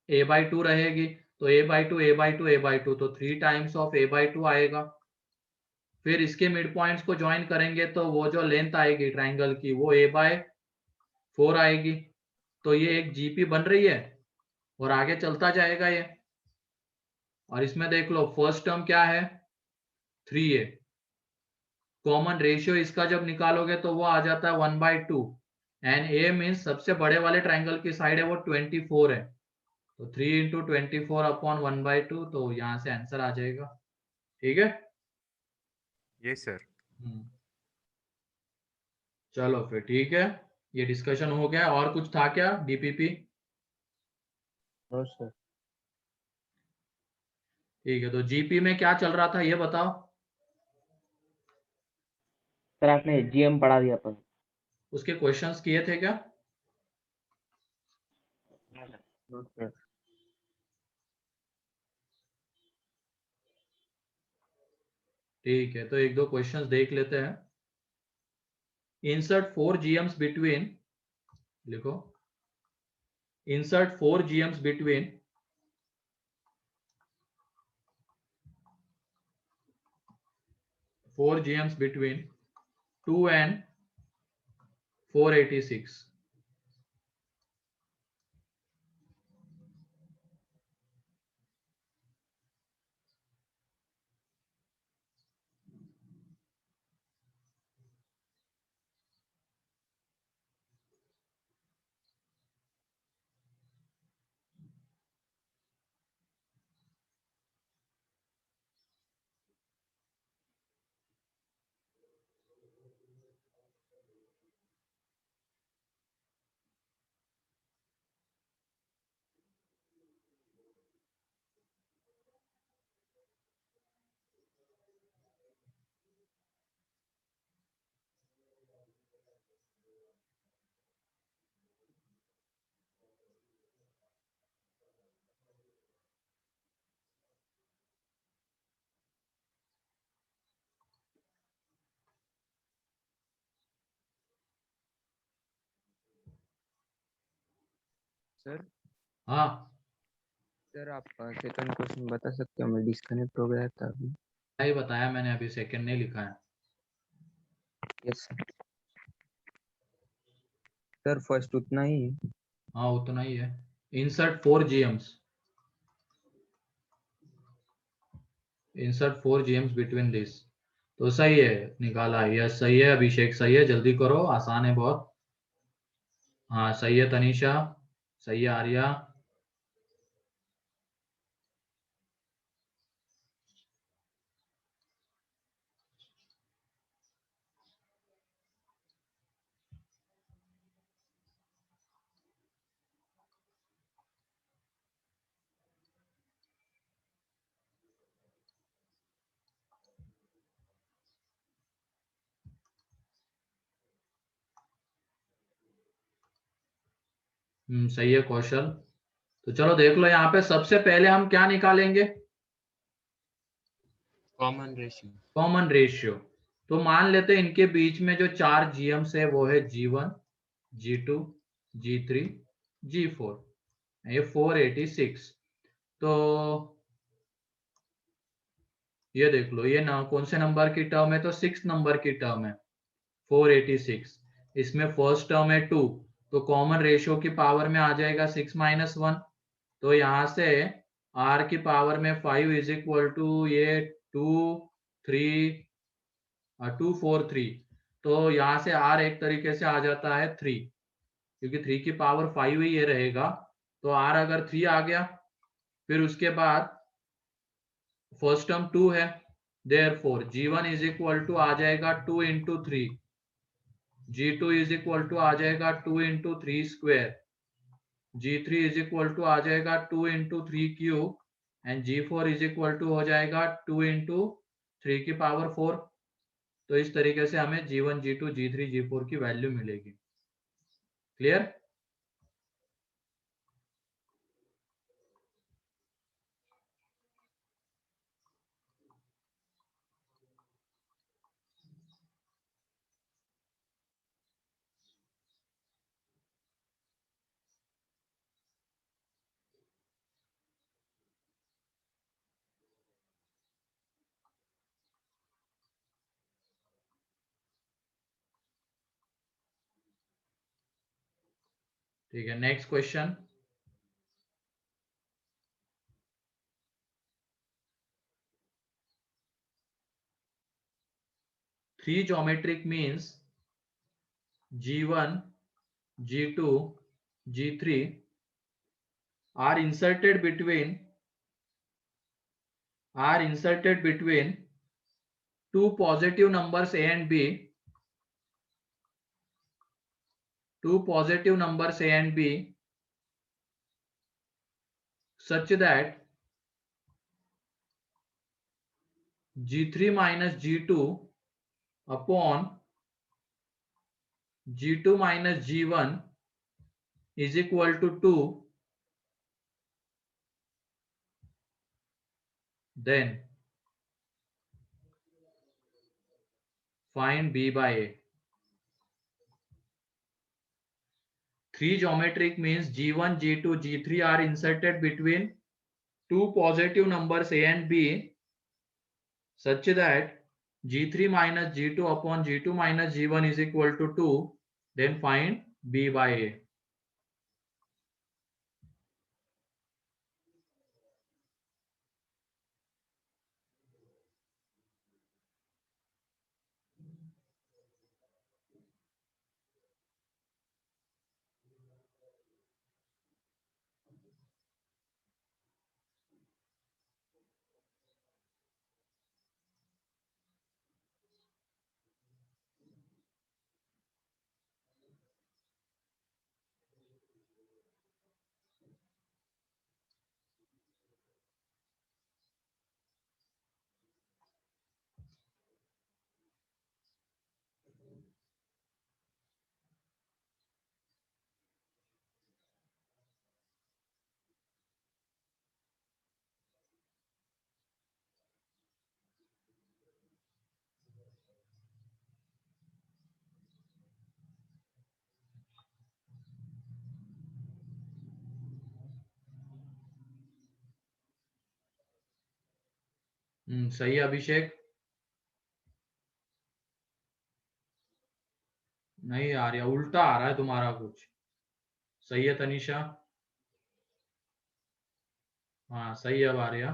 a/2 रहेगी, तो a/2 a/2 a/2 तो 3 टाइम्स ऑफ a/2 आएगा। फिर इसके मिड पॉइंट्स को ज्वाइन करेंगे तो वो जो लेंथ आएगी ट्राइंगल की वो a/4 आएगी। तो ये एक जीपी बन रही है और आगे चलता जाएगा ये। और इसमें देख लो फर्स्ट टर्म क्या है? 3a, कॉमन रेशियो इसका जब निकालोगे तो वो आ जाता है 1/2 एंड ए मीन्स सबसे बड़े वाले ट्राइंगल की साइड है वो 24 है, तो 3 इंटू 24/1/2, तो यहाँ से आंसर आ जाएगा। ठीक है।
Yes sir.
चलो फिर ठीक है, ये डिस्कशन हो गया। और कुछ था क्या डीपीपी?
No sir.
ठीक है, तो जीपी में क्या चल रहा था ये बताओ।
सर आपने जीएम पढ़ा दिया अपन।
उसके क्वेश्चंस किए थे क्या?
No sir.
ठीक है, तो एक दो क्वेश्चंस देख लेते हैं। इंसर्ट 4 जीएम्स बिटवीन, लिखो, insert 4 GMs between 2 and 486.
Sir
हाँ,
सर आप सेकंड क्वेश्चन बता सकते हो? मैं डिस्कनेक्ट हो गया था अभी।
नहीं बताया मैंने, अभी सेकंड नहीं लिखा है।
यस सर, फर्स्ट उतना ही है।
हाँ उतना ही है। Insert 4 GMs, insert 4 GMs between this, तो सही है, निकाला। यस सही है अभिषेक, सही है, जल्दी करो, आसान है बहुत। हाँ सही है तनीषा, सही है आर्या। सही है कौशल। तो चलो देख लो, यहाँ पे सबसे पहले हम क्या निकालेंगे?
Common ratio.
Common ratio. तो मान लेते हैं इनके बीच में जो 4 GMs है वो है G1, G2, G3, G4, ये 486। तो ये देख लो, ये ना कौन से नंबर की टर्म है? तो 6 नंबर की टर्म है 486। इसमें फर्स्ट टर्म है 2, तो कॉमन रेशियो की पावर में आ जाएगा 6 - 1। तो यहाँ से r की पावर में 5 इज इक्वल टू ये 243, तो यहाँ से r एक तरीके से आ जाता है 3, क्योंकि 3 की पावर 5 ही ये रहेगा। तो r अगर 3 आ गया, फिर उसके बाद फर्स्ट टर्म 2 है, therefore G1 is equal to आ जाएगा 2 into 3, G2 is equal to आ जाएगा 2 into 3 square, G3 is equal to आ जाएगा 2 into 3 cube, and G4 is equal to हो जाएगा 2 इंटू 3 की पावर 4। तो इस तरीके से हमें G1, G2, G3, G4 की वैल्यू मिलेगी। क्लियर? ठीक है, next question. 3 geometric means G1, G2, G3 are inserted between two positive numbers A and B, such that G3 minus G2 upon G2 minus G1 is equal to 2, then find B by A. 3 geometric means G1, G2, G3 are inserted between two positive numbers A and B such that G3 minus G2 upon G2 minus G1 is equal to 2, then find B by A. सही है अभिषेक? नहीं आ रहा, उल्टा आ रहा है तुम्हारा कुछ। सही है तनिषा? हाँ सही है अब आ रहा।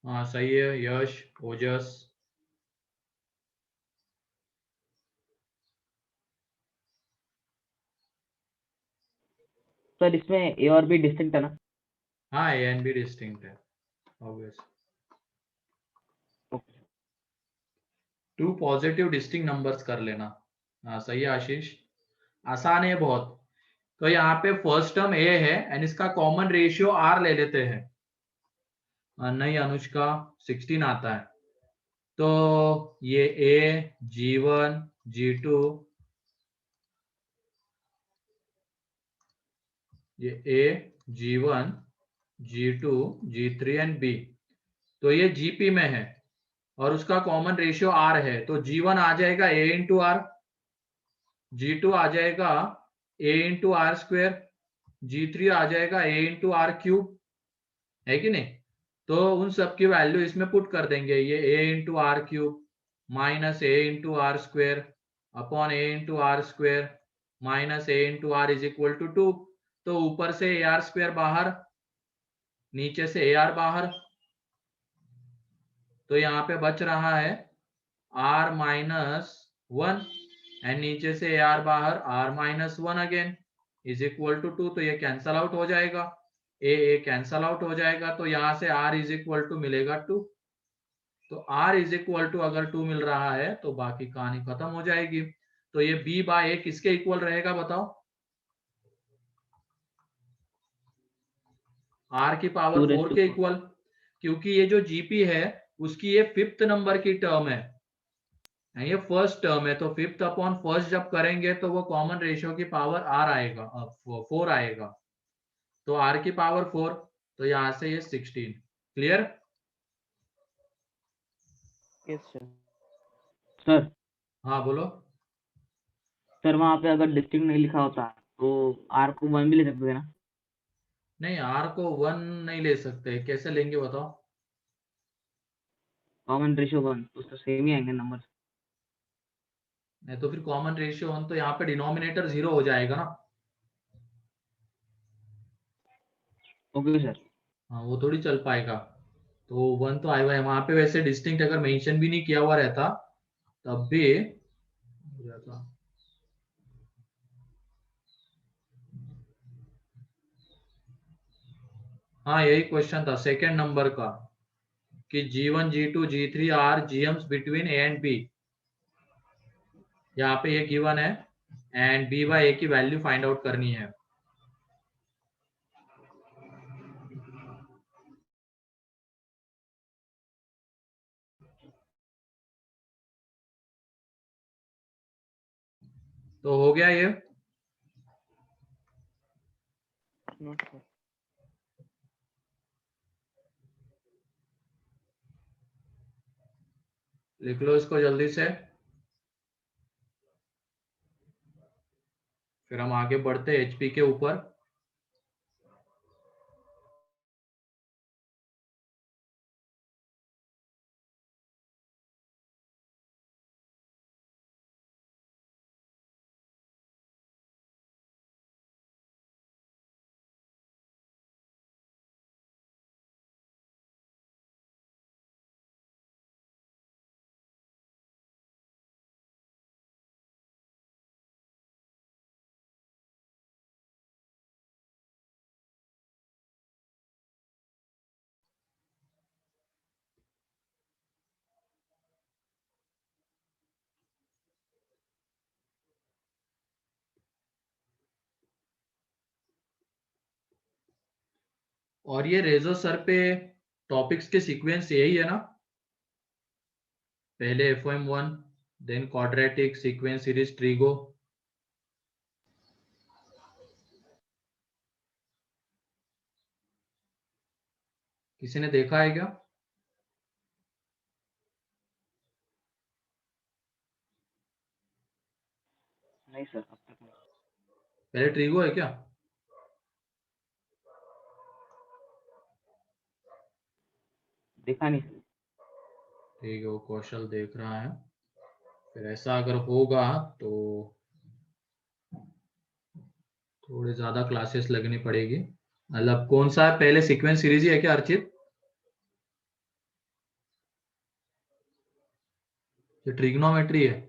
हाँ सही है यश, ओजस।
सर इसमें ए और बी डिस्टिंक्ट है ना?
हाँ ए एंड बी डिस्टिंक्ट है obvious. Two positive distinct numbers कर लेना। हाँ सही है आशीष, आसान है बहुत। तो यहाँ पे फर्स्ट टर्म ए है एंड इसका कॉमन रेशियो आर ले लेते हैं। नहीं अनुष्का 16 आता है, तो ये ए, G1, G2, ये ए, G1, G2, G3 and B, तो ये GP में है और उसका कॉमन रेशियो आर है, तो G1 आ जाएगा A इंटू आर, G2 आ जाएगा A into r square, G3 आ जाएगा A इंटू आर क्यूब, है कि नहीं? तो उन सब की वैल्यू इसमें पुट कर देंगे, ये A into r cube minus A into r square upon A into r square minus A into r is equal to 2। तो ऊपर से AR स्क्वेयर बाहर, नीचे से AR बाहर, तो यहाँ पे बच रहा है R माइनस 1 एंड नीचे से AR बाहर R minus 1 again is equal to 2। तो ये कैंसल आउट हो जाएगा, ए कैंसल आउट हो जाएगा, तो यहाँ से R इज इक्वल टू मिलेगा 2। तो R इज इक्वल टू अगर 2 मिल रहा है तो बाकी कहानी खत्म हो जाएगी। तो ये B बाय A किसके इक्वल रहेगा बताओ? R की पावर 4 के इक्वल, क्योंकि ये जो GP है उसकी ये 5th नंबर की टर्म है, ये फर्स्ट टर्म है, तो 5th अपॉन फर्स्ट जब करेंगे तो वो कॉमन रेशियो की पावर R आएगा, 4 आएगा, तो R की पावर 4, तो यहाँ से ये 16। क्लियर?
Yes sir.
हाँ बोलो।
सर वहाँ पे अगर डिस्टिंक्ट नहीं लिखा होता तो आर को 1 भी ले सकते थे ना?
नहीं R को 1 नहीं ले सकते, कैसे लेंगे बताओ?
कॉमन रेशियो 1, तो सेम ही आएंगे नंबर।
नहीं तो फिर कॉमन रेशियो 1 तो यहाँ पे डिनोमिनेटर 0 हो जाएगा ना,
ओके सर।
हाँ वो थोड़ी चल पाएगा। तो 1 तो आया हुआ है वहां पे, वैसे डिस्टिंक्ट अगर मेंशन भी नहीं किया हुआ रहता तब भी हो जाता। हाँ यही क्वेश्चन था सेकंड नंबर का कि G1 G2 G3 are GMs between a and b. यहाँ पे ये गिवन है एंड बी बाई ए की वैल्यू फाइंड आउट करनी है। तो हो गया ये।
Note sir.
लिख लो इसको जल्दी से, फिर हम आगे बढ़ते एचपी के ऊपर। और ये रेजो सर पे टॉपिक्स के सीक्वेंस यही है ना, पहले FOM1 then quadratic sequence series trigo. किसी ने देखा है क्या?
नहीं सर, अब तक नहीं।
पहले ट्रिगो है क्या?
देखा नहीं सर।
ठीक है वो कौशल देख रहा है। फिर ऐसा अगर होगा तो थोड़ी ज्यादा क्लासेस लगनी पड़ेगी। मतलब कौन सा है, पहले सीक्वेंस सीरीज ही है क्या अर्चित? ये ट्रिग्नोमेट्री है।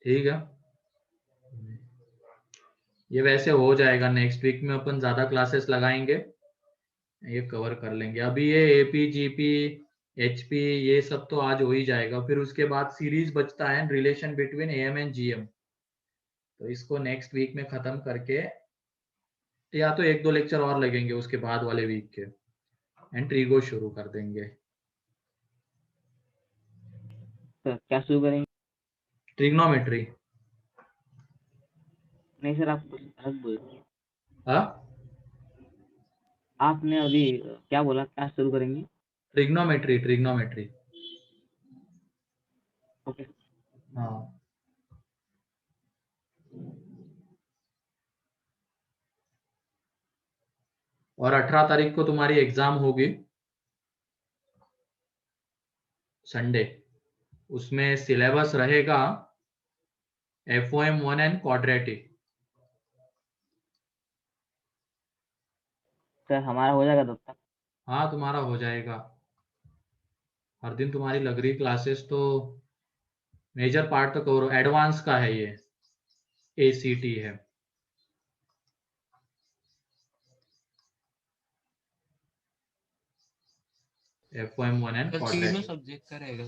ठीक है, ये वैसे हो जाएगा, नेक्स्ट वीक में अपन ज्यादा क्लासेस लगाएंगे, ये कवर कर लेंगे। अभी ये एपी जीपी एचपी ये सब तो आज हो ही जाएगा, फिर उसके बाद सीरीज बचता है relation between am and GM, तो इसको नेक्स्ट वीक में खत्म करके या तो एक दो लेक्चर और लगेंगे उसके बाद वाले वीक के, एंड ट्रिगो शुरू कर देंगे।
सर क्या शुरू करेंगे?
ट्रिग्नोमेट्री।
नहीं सर, आप कुछ अलग बोल रहे हैं।
हाँ
आपने अभी क्या बोला, क्या शुरू करेंगे?
Trigonometry trigonometry.
ओके।
हाँ और 18 तारीख को तुम्हारी एग्जाम होगी संडे, उसमें सिलेबस रहेगा FOM1 एंड क्वाड्रेटिक।
सर हमारा हो जाएगा तब तक?
हाँ तुम्हारा हो जाएगा, हर दिन तुम्हारी लग रही क्लासेस तो मेजर पार्ट तो करो, एडवांस का है ये, ACT है। FOM1 एंड
तो तीनों
क्वाड्रेटिक।
सब्जेक्ट का रहेगा।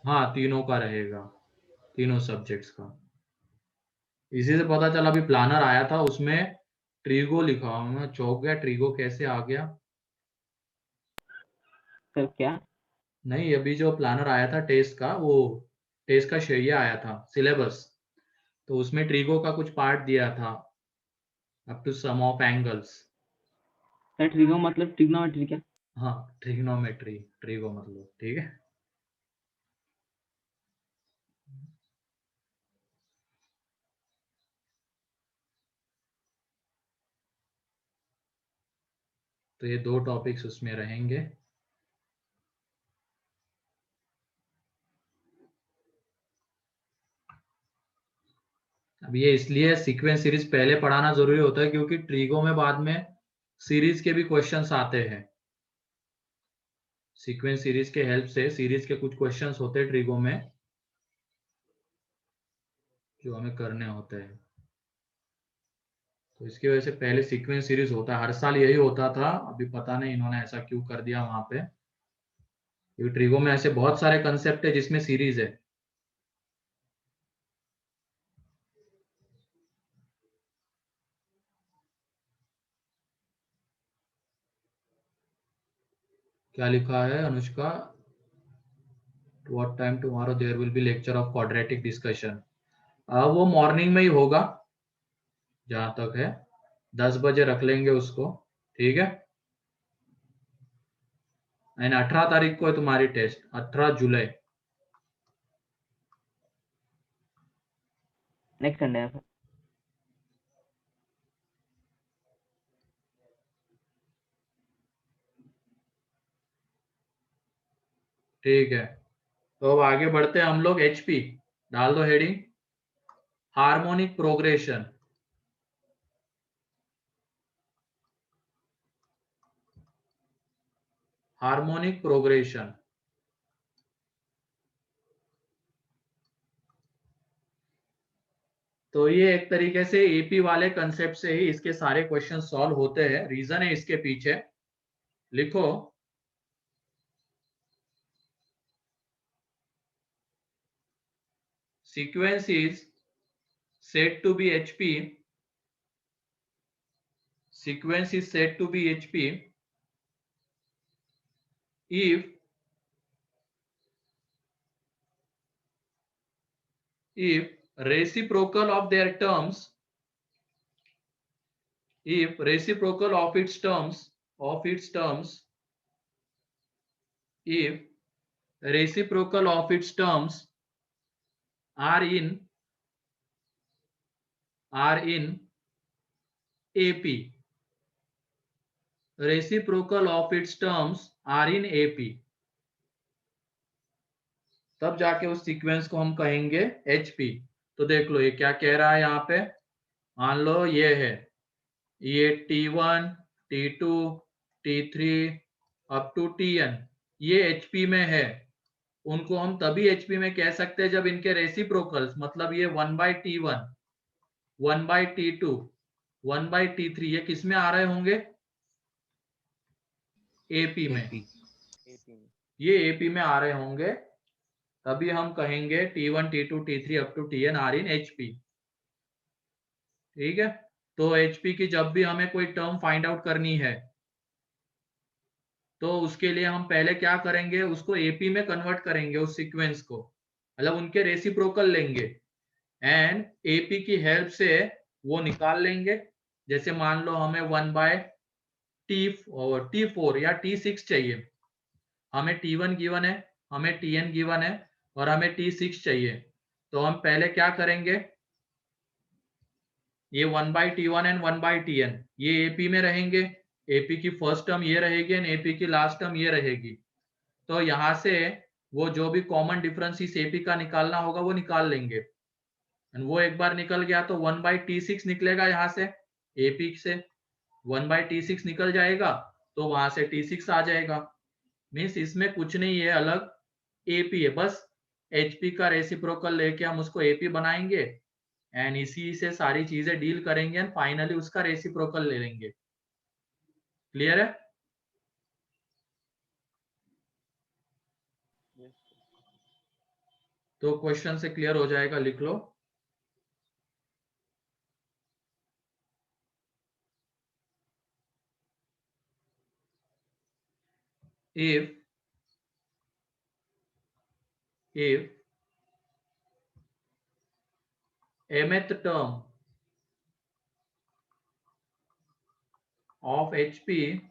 हाँ तीनों का रहेगा, तीनों सब्जेक्ट्स का। इसी से पता चला, अभी प्लानर आया था उसमें ट्रिगो लिखा हुआ, मैं चौंक गया, ट्रिगो कैसे आ गया।
सर क्या?
नहीं अभी जो प्लानर आया था टेस्ट का, वो टेस्ट का शेयर आया था सिलेबस, तो उसमें ट्रिगो का कुछ पार्ट दिया था, up to sum of angles.
Sir trigo मतलब ट्रिग्नोमेट्री क्या?
हाँ ट्रिग्नोमेट्री, ट्रिगो मतलब, ठीक है। तो ये दो टॉपिक्स उसमें रहेंगे। अब ये इसलिए सीक्वेंस सीरीज पहले पढ़ाना जरूरी होता है क्योंकि ट्रिगो में बाद में सीरीज के भी क्वेश्चंस आते हैं, सीक्वेंस सीरीज के हेल्प से सीरीज के कुछ क्वेश्चंस होते हैं ट्रिगो में जो हमें करने होते हैं। तो इसकी वजह से पहले सीक्वेंस सीरीज होता है, हर साल यही होता था, अभी पता नहीं इन्होंने ऐसा क्यों कर दिया वहां पे। क्योंकि ट्रिगो में ऐसे बहुत सारे कंसेप्ट है जिसमें सीरीज है। क्या लिखा है Anushka? What time tomorrow there will be lecture of quadratic discussion? वो मॉर्निंग में ही होगा जहां तक है, 10 बजे रख लेंगे उसको, ठीक है। एंड 18 तारीख को है तुम्हारी टेस्ट, 18 जुलाई।
नेक्स्ट संडे है सर।
ठीक है, तो अब आगे बढ़ते हैं हम लोग। एचपी डाल दो heading, harmonic progression. Harmonic progression तो ये एक तरीके से एपी वाले कंसेप्ट से ही इसके सारे क्वेश्चन सॉल्व होते हैं। रीजन है इसके पीछे, लिखो। Sequence is said to be HP. Sequence is said to be HP if reciprocal of their terms, if reciprocal of its terms, if reciprocal of its terms are in AP, reciprocal of its terms are in AP, तब जाके उस sequence को हम कहेंगे HP। तो देख लो ये क्या कह रहा है यहाँ पे। मान लो ये है, ये T1, T2, T3 up to Tn, ये HP में है। उनको हम तभी HP में कह सकते हैं जब इनके रेसिप्रोकल्स, मतलब ये 1/T1, 1/T2, 1/T3 ये किस में आ रहे होंगे? AP में।
AP।
ये AP में आ रहे होंगे, तभी हम कहेंगे T1, T2, T3 up to Tn are in HP। ठीक है, तो HP की जब भी हमें कोई टर्म फाइंड आउट करनी है तो उसके लिए हम पहले क्या करेंगे, उसको एपी में कन्वर्ट करेंगे, उस सीक्वेंस को, मतलब उनके रेसिप्रोकल लेंगे एंड एपी की हेल्प से वो निकाल लेंगे। जैसे मान लो हमें 1/T4 या T6 चाहिए, हमें T1 गिवन है, हमें Tn गिवन है और हमें T6 चाहिए, तो हम पहले क्या करेंगे, ये 1/T1 एंड 1/Tn ये एपी में रहेंगे, एपी की फर्स्ट टर्म ये रहेगी एंड एपी की लास्ट टर्म ये रहेगी। तो यहां से वो जो भी कॉमन डिफरेंस इस एपी का निकालना होगा वो निकाल लेंगे एंड वो एक बार निकल गया तो 1/T6 निकलेगा, यहाँ से एपी से 1/T6 निकल जाएगा तो वहां से T6 आ जाएगा। मीन्स इसमें कुछ नहीं है अलग, एपी है, बस एचपी का रेसिप्रोकल लेके हम उसको एपी बनाएंगे एंड इसी से सारी चीजें डील करेंगे एंड फाइनली उसका रेसिप्रोकल ले लेंगे। क्लियर है? तो क्वेश्चन से क्लियर हो जाएगा, लिख लो। if mth term of HP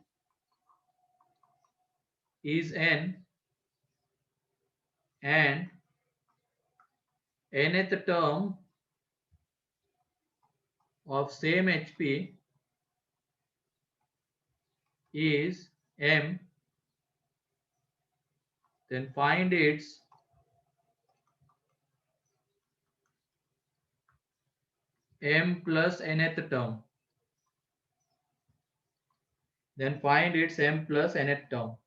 is n and nth term of same HP is m, then find its m plus nth term। Then find its m plus nth term.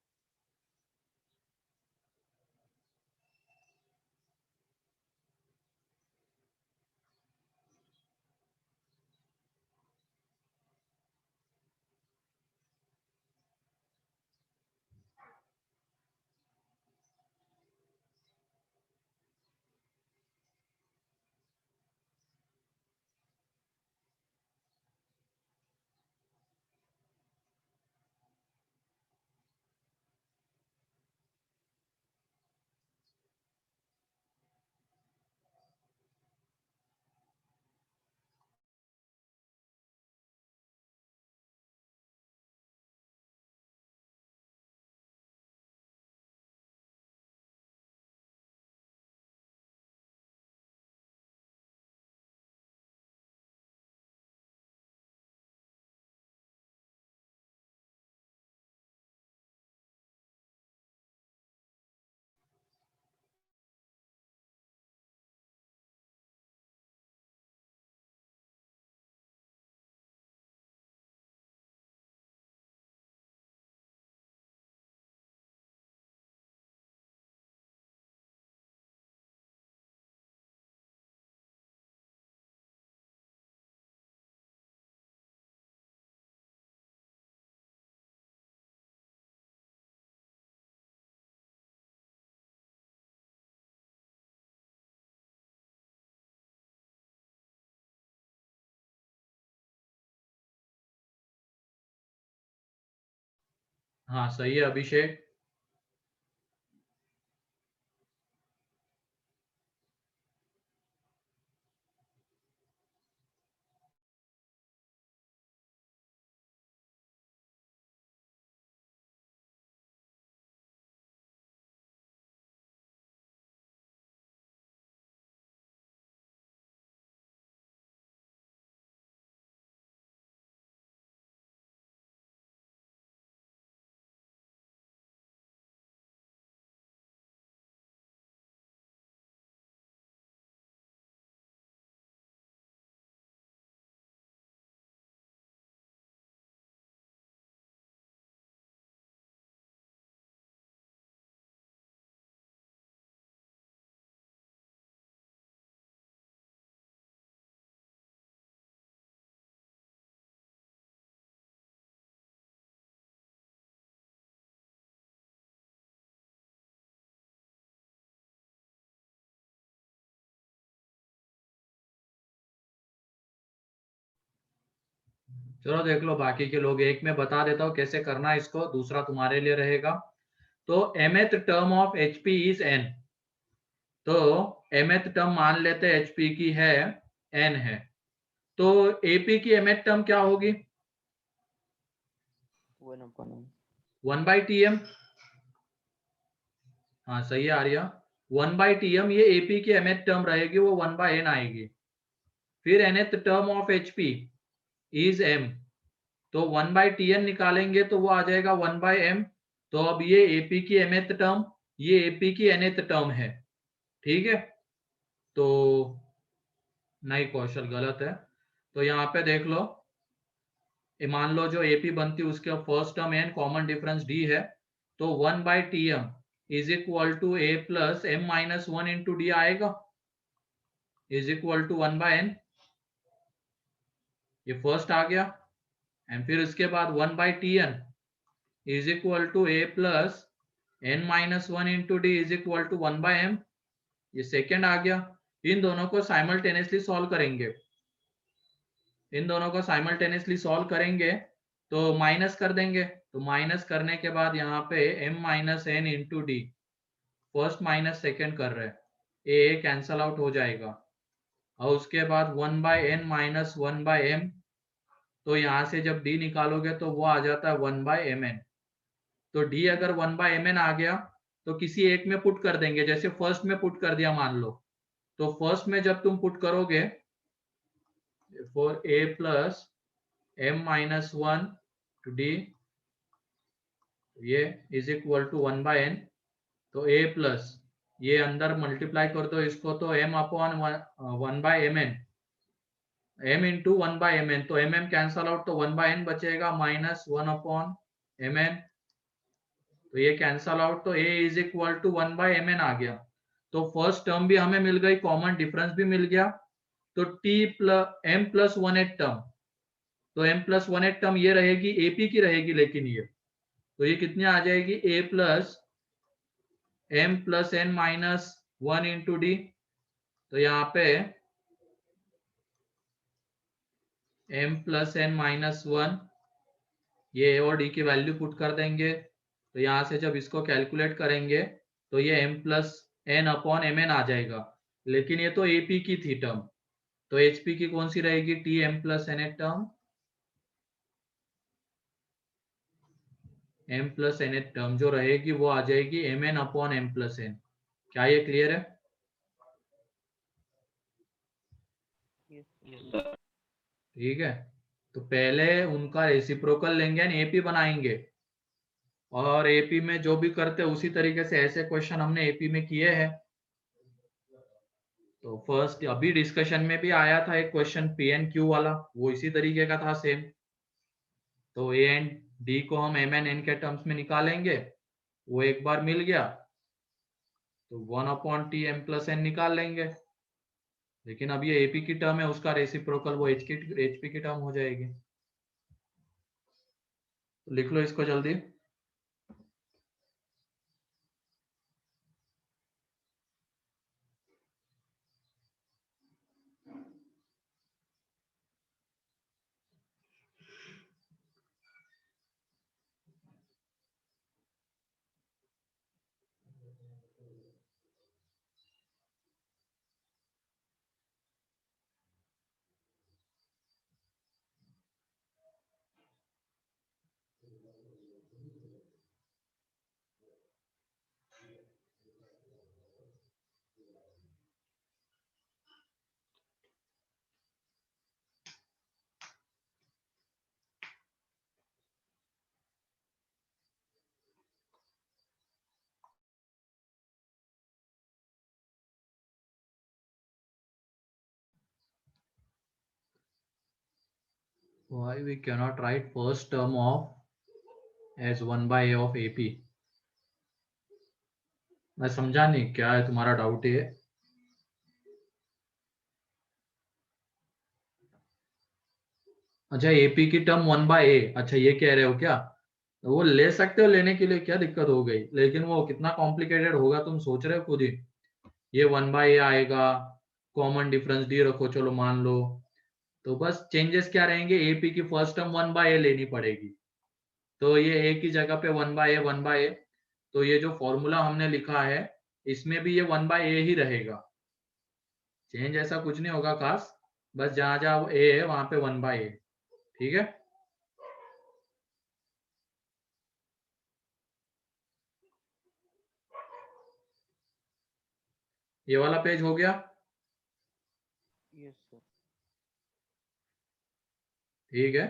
हाँ सही है अभिषेक। चलो देख लो बाकी के लोग, एक मैं बता देता हूँ कैसे करना है इसको, दूसरा तुम्हारे लिए रहेगा। तो mth term of hp is n। तो mth टर्म मान लेते हैं hp की है n है, तो ap की mth टर्म क्या होगी? 1 by tm। हाँ सही है आर्या, 1 by tm ये ap की mth टर्म रहेगी, वो 1 by n आएगी। फिर nth term of hp is m, तो 1 by tn निकालेंगे तो वो आ जाएगा 1 by m। तो अब ये ap की mth टर्म, ये ap की nth टर्म है, ठीक है। तो नहीं कौशल गलत है, तो यहाँ पे देख लो, ये मान लो जो ap बनती है उसके first term n, common difference d है, तो 1 by tm is equal to a plus m minus 1 into d आएगा, is equal to 1 by n, ये फर्स्ट आ गया। एंड फिर उसके बाद 1 by tn is equal to a plus n minus 1 into d is equal to 1 by m, ये second आ गया। इन दोनों को साइमल्टेनियसली सॉल्व करेंगे, इन दोनों को साइमल्टेनियसली सॉल्व करेंगे तो माइनस कर देंगे, तो माइनस करने के बाद यहाँ पे m minus n into d, first minus second कर रहे हैं, ए कैंसल आउट हो जाएगा। और उसके बाद 1 by n minus 1 by m, तो यहाँ से जब d निकालोगे तो वो आ जाता है 1 बाय एम एन। तो d अगर 1 बाय एम एन आ गया तो किसी एक में पुट कर देंगे, जैसे फर्स्ट में पुट कर दिया मान लो, तो फर्स्ट में जब तुम पुट करोगे for a plus m minus 1 to d, ये is equal to 1 by n, तो a प्लस ये अंदर मल्टीप्लाई कर दो इसको, तो m upon 1 by m n, m into 1 by m n, तो एम एम कैंसल आउट, तो 1 बाय n बचेगा माइनस 1 अपॉन mn, तो ये कैंसल आउट, तो a is equal to 1/mn आ गया। तो फर्स्ट टर्म भी हमें मिल गई, कॉमन डिफरेंस भी मिल गया। तो m प्लस 1/8 टर्म, तो m प्लस 1/8 टर्म ये रहेगी, AP की रहेगी, लेकिन ये तो ये कितनी आ जाएगी, a plus m plus n minus 1 into d. तो यहाँ पे m प्लस n माइनस 1, ये a और d की वैल्यू पुट कर देंगे। तो यहाँ से जब इसको कैलकुलेट करेंगे तो ये m plus n upon mn आ जाएगा, लेकिन ये तो AP की थी टर्म, तो HP की कौन सी रहेगी, Tm plus n term, m plus n term जो रहेगी वो आ जाएगी mn upon m plus n। क्या ये क्लियर है? ठीक है, तो पहले उनका रेसिप्रोकल लेंगे एंड AP बनाएंगे, और AP में जो भी करते हैं उसी तरीके से ऐसे क्वेश्चन हमने AP में किए हैं। तो फर्स्ट अभी डिस्कशन में भी आया था एक क्वेश्चन PNQ वाला, वो इसी तरीके का था सेम। तो A एंड D को हम m एंड n के टर्म्स में निकालेंगे, वो एक बार मिल गया तो 1/T m प्लस n निकाल लेंगे, लेकिन अब ये AP की टर्म है, उसका रेसिप्रोकल वो HP की टर्म हो जाएगी। तो लिख लो इसको जल्दी। Why we cannot write first term of as 1/a of AP? मैं समझा नहीं, क्या है तुम्हारा डाउट ये? अच्छा, AP की टर्म 1/a, अच्छा ये कह रहे हो क्या? वो ले सकते हो, लेने के लिए क्या दिक्कत हो गई, लेकिन वो कितना कॉम्प्लिकेटेड होगा तुम सोच रहे हो खुद ही। ये 1/a आएगा, कॉमन डिफरेंस डी रखो, चलो मान लो, तो बस चेंजेस क्या रहेंगे, AP की फर्स्ट टर्म 1/a लेनी पड़ेगी, तो ये a की जगह पे 1/a, तो ये जो फॉर्मूला हमने लिखा है इसमें भी ये 1/a ही रहेगा, चेंज ऐसा कुछ नहीं होगा खास, बस जहां जहां a है वहां पे 1/a। ठीक है, ये वाला पेज हो गया।
Yes sir.
ठीक है,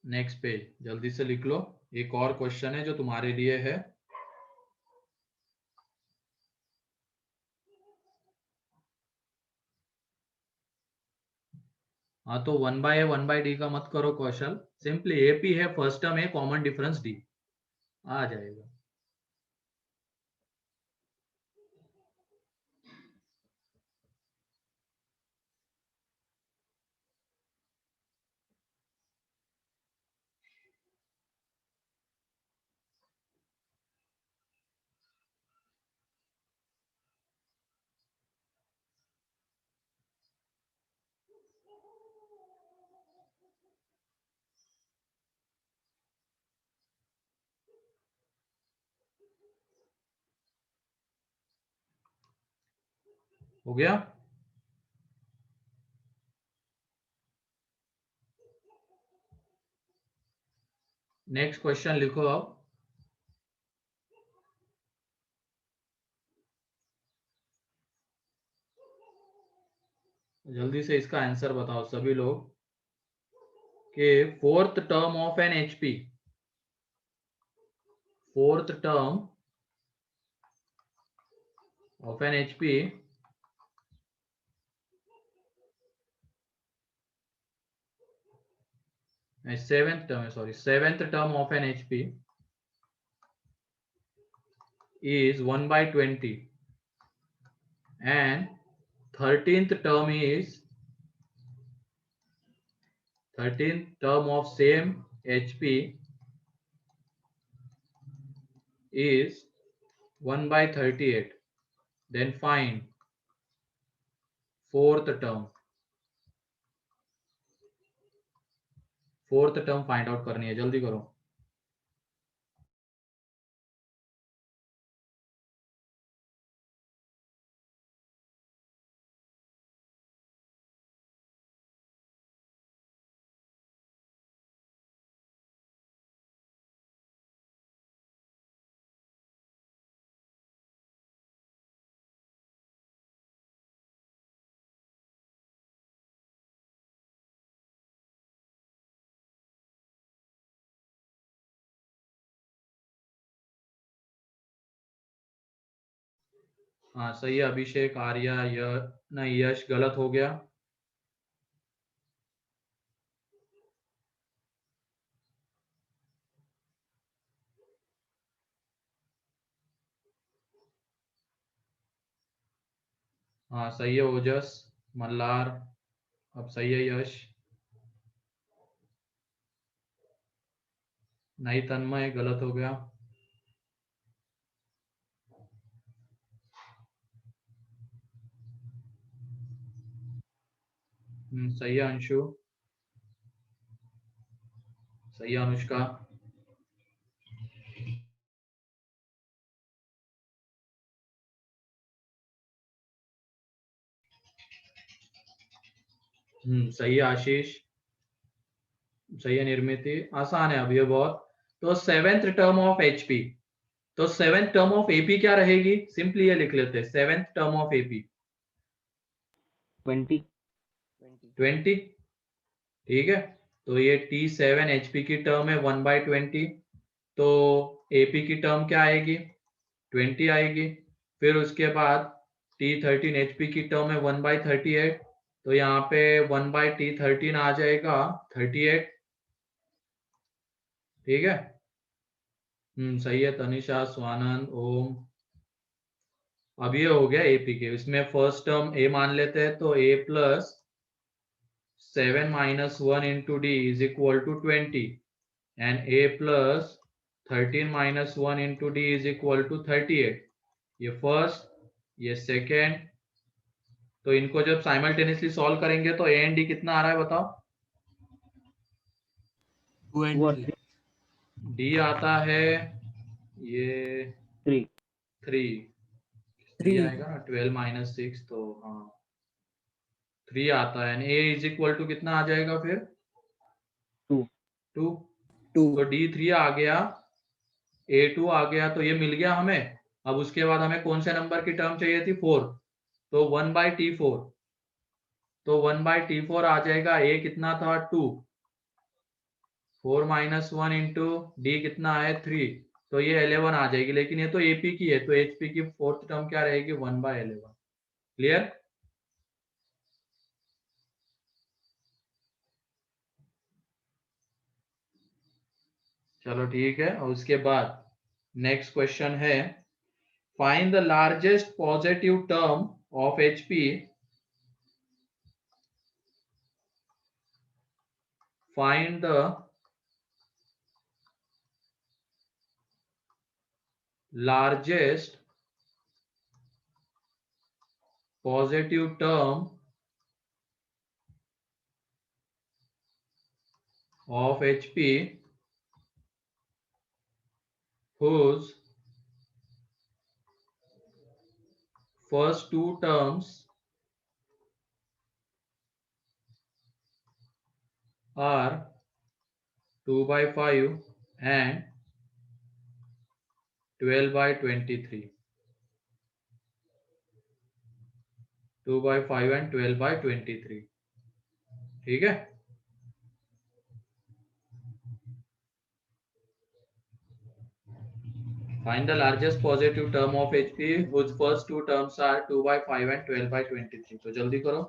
नेक्स्ट पेज जल्दी से लिख लो, एक और क्वेश्चन है जो तुम्हारे लिए है। हाँ, तो 1/a 1/d का मत करो क्वेश्चन, सिंपली AP है, फर्स्ट टर्म है, कॉमन डिफरेंस D आ जाएगा। हो गया, नेक्स्ट क्वेश्चन लिखो अब। जल्दी से इसका आंसर बताओ सभी लोग कि fourth term of an HP, fourth term of an HP seventh term, sorry, seventh term of an HP is 1 by 20 and 13th term of same HP is 1 by 38. Then find fourth term. Fourth term find out करनी है, जल्दी करो। हाँ सही है अभिषेक, आर्या, नहीं यश गलत हो गया। हाँ सही है ओजस, मल्लार, अब सही है यश, नहीं तन्मय गलत हो गया। सही है अंशु, सही है अनुष्का। सही है आशीष, सही है निर्मिति, आसान है अब ये बहुत। तो सेवेंथ टर्म ऑफ एचपी, तो सेवेंथ टर्म ऑफ एपी क्या रहेगी, सिंपली ये लिख लेते हैं, सेवेंथ टर्म ऑफ एपी 20, ठीक है। तो ये T7 HP की टर्म है 1 by 20, तो AP की टर्म क्या आएगी 20 आएगी। फिर उसके बाद T13 HP की टर्म है 1 by 38, तो यहाँ पे 1 by T13 आ जाएगा 38, ठीक है। सही है तनिषा, स्वानंद, ओम। अब ये हो गया AP के, इसमें फर्स्ट टर्म A मान लेते हैं, तो A plus 7 minus 1 into D is equal to 20 and A plus 13 minus 1 into D is equal to 38। ये फर्स्ट, ये सेकेंड, तो इनको जब साइमल्टेनियसली सॉल्व करेंगे तो A and D कितना आ रहा है बताओ।
2 and 3।
D आता है ये 3 आएगा ना, 12 minus 6, तो हाँ 3 आता है। A इज इक्वल टू कितना आ जाएगा फिर 2। तो D3 आ गया, A2 आ गया, तो ये मिल गया हमें। अब उसके बाद हमें कौन से नंबर की टर्म चाहिए थी 4, तो 1 by T4, तो 1 by T4 आ जाएगा। A कितना था 2, 4 minus 1 इंटू D कितना है 3, तो ये 11 आ जाएगी। लेकिन ये तो AP की है, तो HP की फोर्थ टर्म क्या रहेगी 1 by 11। क्लियर। चलो ठीक है, और उसके बाद नेक्स्ट क्वेश्चन है, find the largest positive term of HP, find the largest positive term of HP whose first two terms are 2 by 5 and 12 by 23, 2 by 5 and 12 by 23, ठीक है। Find the largest positive term of HP whose first two terms are 2 by 5 and 12 by 23, तो जल्दी करो।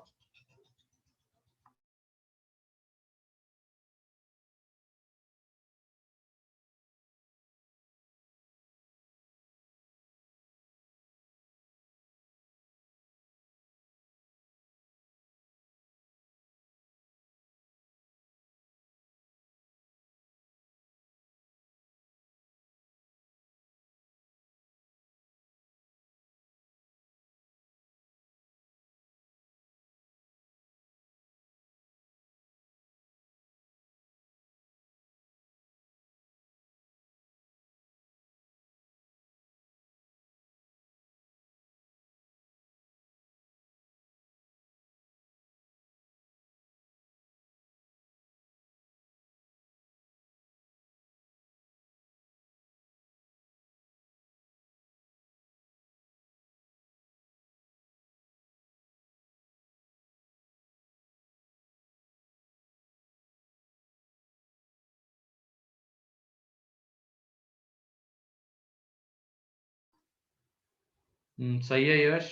सही है यश।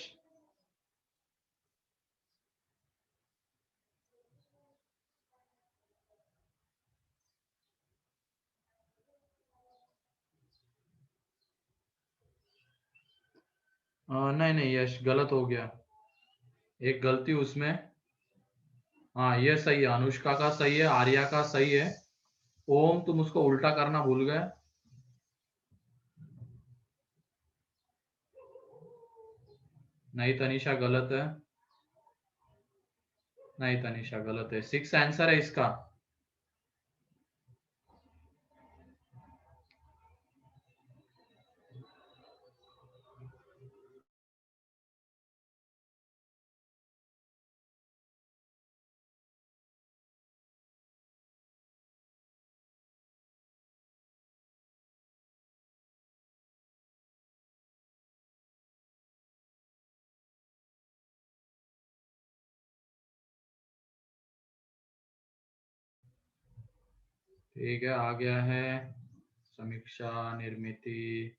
नहीं नहीं यश, गलत हो गया, एक गलती उसमें। हाँ ये सही है, अनुष्का का सही है, आर्या का सही है। ओम तुम उसको उल्टा करना भूल गए। नहीं तनिषा गलत है, नहीं तनिषा गलत है, 6 आंसर है इसका। ठीक है, आ गया है समीक्षा, निर्मिति,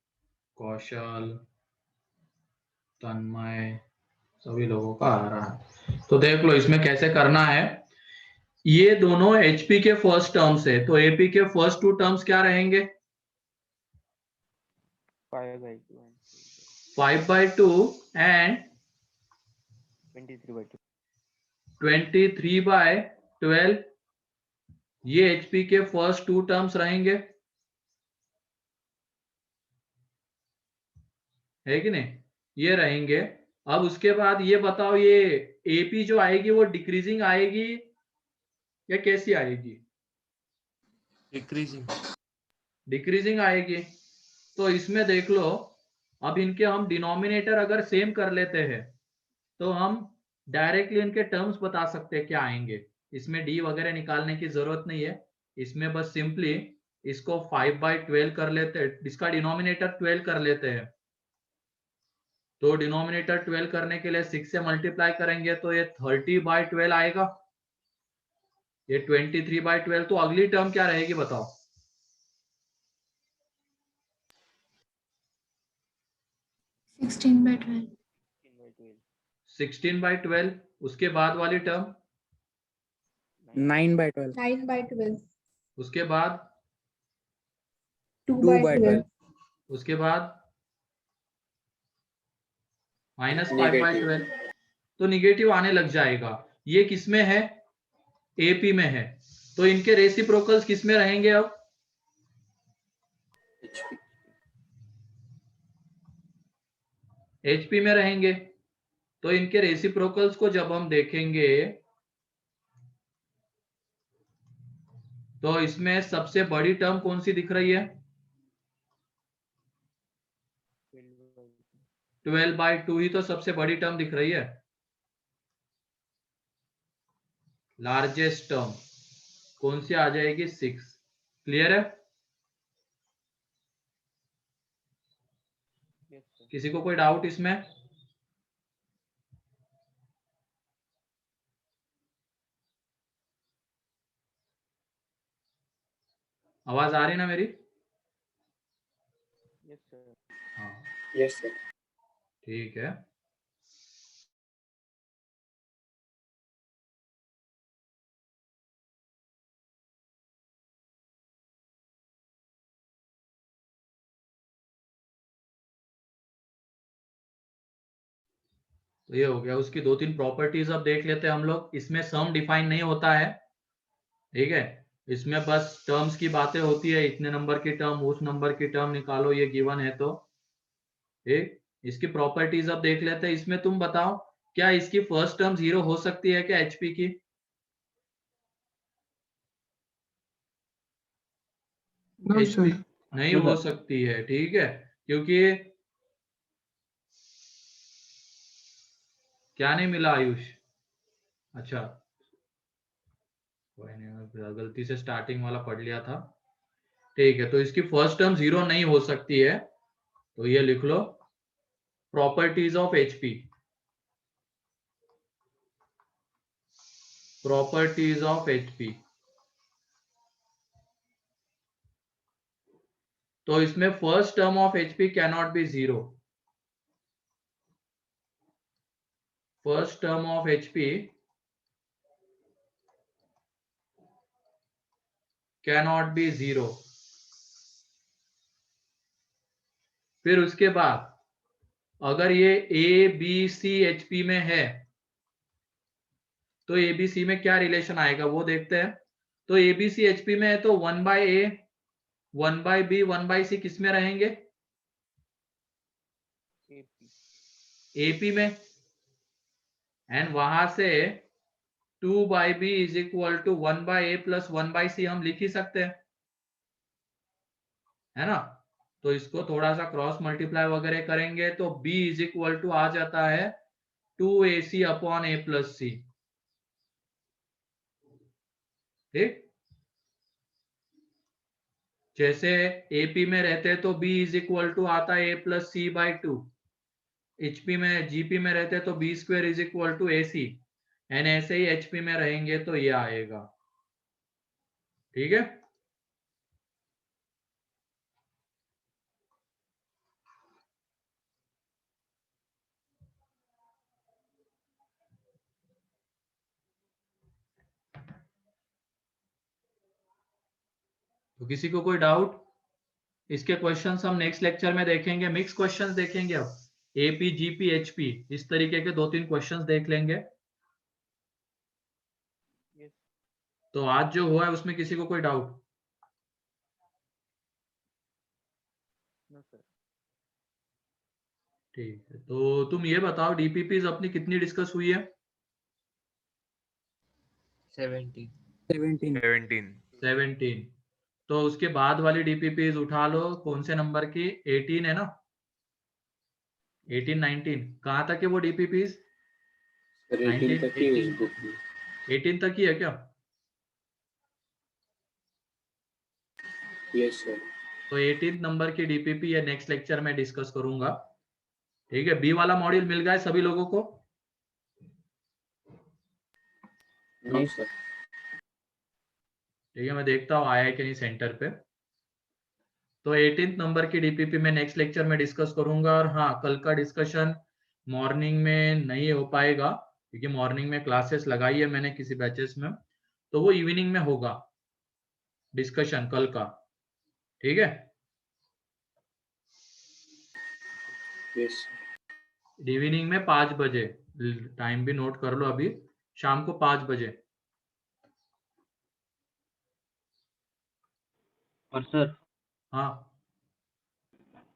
कौशल, तन्मय, सभी लोगों का आ रहा है। तो देख लो इसमें कैसे करना है। ये दोनों एचपी के फर्स्ट टर्म्स है, तो एपी के फर्स्ट 2 टर्म्स क्या रहेंगे? 5/2 एंड 23/12, ये एचपी के फर्स्ट 2 टर्म्स रहेंगे, है कि नहीं? ये रहेंगे। अब उसके बाद ये बताओ, ये एपी जो आएगी वो डिक्रीजिंग आएगी या कैसी आएगी?
डिक्रीजिंग।
डिक्रीजिंग आएगी। तो इसमें देख लो, अब इनके हम डिनोमिनेटर अगर सेम कर लेते हैं तो हम डायरेक्टली इनके टर्म्स बता सकते हैं क्या आएंगे। इसमें डी वगैरह निकालने की जरूरत नहीं है, इसमें बस सिंपली इसको 5/12 कर लेते हैं, इसका डिनोमिनेटर 12 कर लेते हैं। तो डिनोमिनेटर 12 करने के लिए 6 से मल्टीप्लाई करेंगे तो ये 30/12 आएगा, ये 23/12। तो अगली टर्म क्या रहेगी बताओ?
16/12।
16/12। उसके बाद वाली टर्म
9/12,
9/12,
उसके बाद
2/12,
उसके बाद -5/12। तो निगेटिव आने लग जाएगा। ये किसमें है? एपी में है। तो इनके रेसिप्रोकल्स किसमें रहेंगे? अब एचपी में रहेंगे। तो इनके रेसिप्रोकल्स को जब हम देखेंगे तो इसमें सबसे बड़ी टर्म कौन सी दिख रही है? 12/2 ही तो सबसे बड़ी टर्म दिख रही है, लार्जेस्ट टर्म कौन सी आ जाएगी? 6। क्लियर है? किसी को कोई डाउट इसमें? आवाज आ रही ना मेरी? हाँ
yes sir.
ठीक है। तो ये हो गया, उसकी 2-3 प्रॉपर्टीज अब देख लेते हैं हम लोग। इसमें सम डिफाइन नहीं होता है, ठीक है, इसमें बस टर्म्स की बातें होती है, इतने नंबर की टर्म, उस नंबर की टर्म निकालो, ये गिवन है। तो ठीक, इसकी प्रॉपर्टीज अब देख लेते हैं। इसमें तुम बताओ, क्या इसकी फर्स्ट टर्म 0 हो सकती है क्या एचपी की?
No sir.
एचपी नहीं हो सकती है, ठीक है, क्योंकि क्या नहीं मिला आयुष? अच्छा कोई नहीं, गलती से स्टार्टिंग वाला पढ़ लिया था। ठीक है, तो इसकी फर्स्ट टर्म 0 नहीं हो सकती है, तो ये लिख लो, properties of HP. Properties of HP. तो इसमें first term of HP can not be 0, first term of HP cannot be 0. फिर उसके बाद अगर ये ए बी सी HP में है तो ए बी सी में क्या रिलेशन आएगा वो देखते हैं। तो ए बी सी HP में है तो 1/A 1/B 1/C किस में रहेंगे? AP में। एंड वहां से 2/B is equal to 1/A plus 1/C हम लिख ही सकते हैं, है ना। तो इसको थोड़ा सा क्रॉस मल्टीप्लाई वगैरह करेंगे तो B इज इक्वल टू आ जाता है 2AC upon A plus C। ठीक, जैसे AP में रहते तो B इज इक्वल टू आता है A plus C by 2। HP में GP में रहते तो B square is equal to AC। And ऐसे ही HP में रहेंगे तो ये आएगा। ठीक है, तो किसी को कोई डाउट? इसके क्वेश्चंस हम नेक्स्ट लेक्चर में देखेंगे, मिक्स क्वेश्चंस देखेंगे। अब AP GP HP इस तरीके के 2-3 क्वेश्चंस देख लेंगे। तो आज जो हुआ है उसमें किसी को कोई डाउट? ठीक है, तो तुम ये बताओ DPPs अपनी कितनी डिस्कस हुई है?
17।
17। तो उसके बाद वाली DPPs उठा लो, कौन से नंबर की? 18 है ना, 18 19 कहाँ तक है वो DPPs?
18 तक ही उस बुक में।
18 तक ही है क्या?
Yes sir.
तो 18 नंबर की DPP ये नेक्स्ट लेक्चर में डिस्कस करूंगा। ठीक है, बी वाला मॉड्यूल मिल गया है सभी लोगों को?
नहीं सर।
ठीक है, मैं देखता हूँ आया है कि नहीं सेंटर पे। तो 18 नंबर की DPP में नेक्स्ट लेक्चर में डिस्कस करूंगा। और हाँ, कल का डिस्कशन मॉर्निंग में नहीं हो पाएगा क्योंकि मॉर्निंग में क्लासेस लगाई है मैंने किसी बैचेस में, तो वो इवनिंग में होगा डिस्कशन कल का। ठीक है,
यस
इवनिंग में 5 बजे, टाइम भी नोट कर लो अभी, शाम को 5 बजे।
और सर
हाँ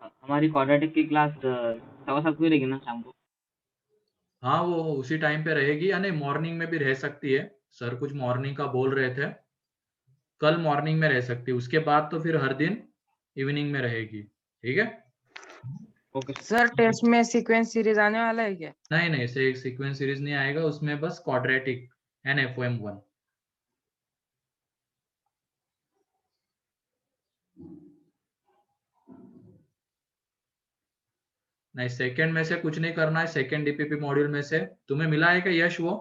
हमारी क्वाड्रेटिक की क्लास 7:15 को रहेगी ना शाम को?
हाँ, वो उसी टाइम पे रहेगी या नहीं मॉर्निंग में भी रह सकती है। सर कुछ मॉर्निंग का बोल रहे थे, कल मॉर्निंग में रह सकती है, उसके बाद तो फिर हर दिन इवनिंग में रहेगी। ठीक है,
ओके
सर टेस्ट में सीक्वेंस सीरीज आने वाला है क्या?
नहीं नहीं, ऐसे एक सीक्वेंस सीरीज नहीं आएगा उसमें, बस क्वाड्रेटिक एंड FOM1। नहीं, सेकंड में से कुछ नहीं करना है। सेकंड DPP मॉड्यूल में से तुम्हें मिला है क्या यश वो?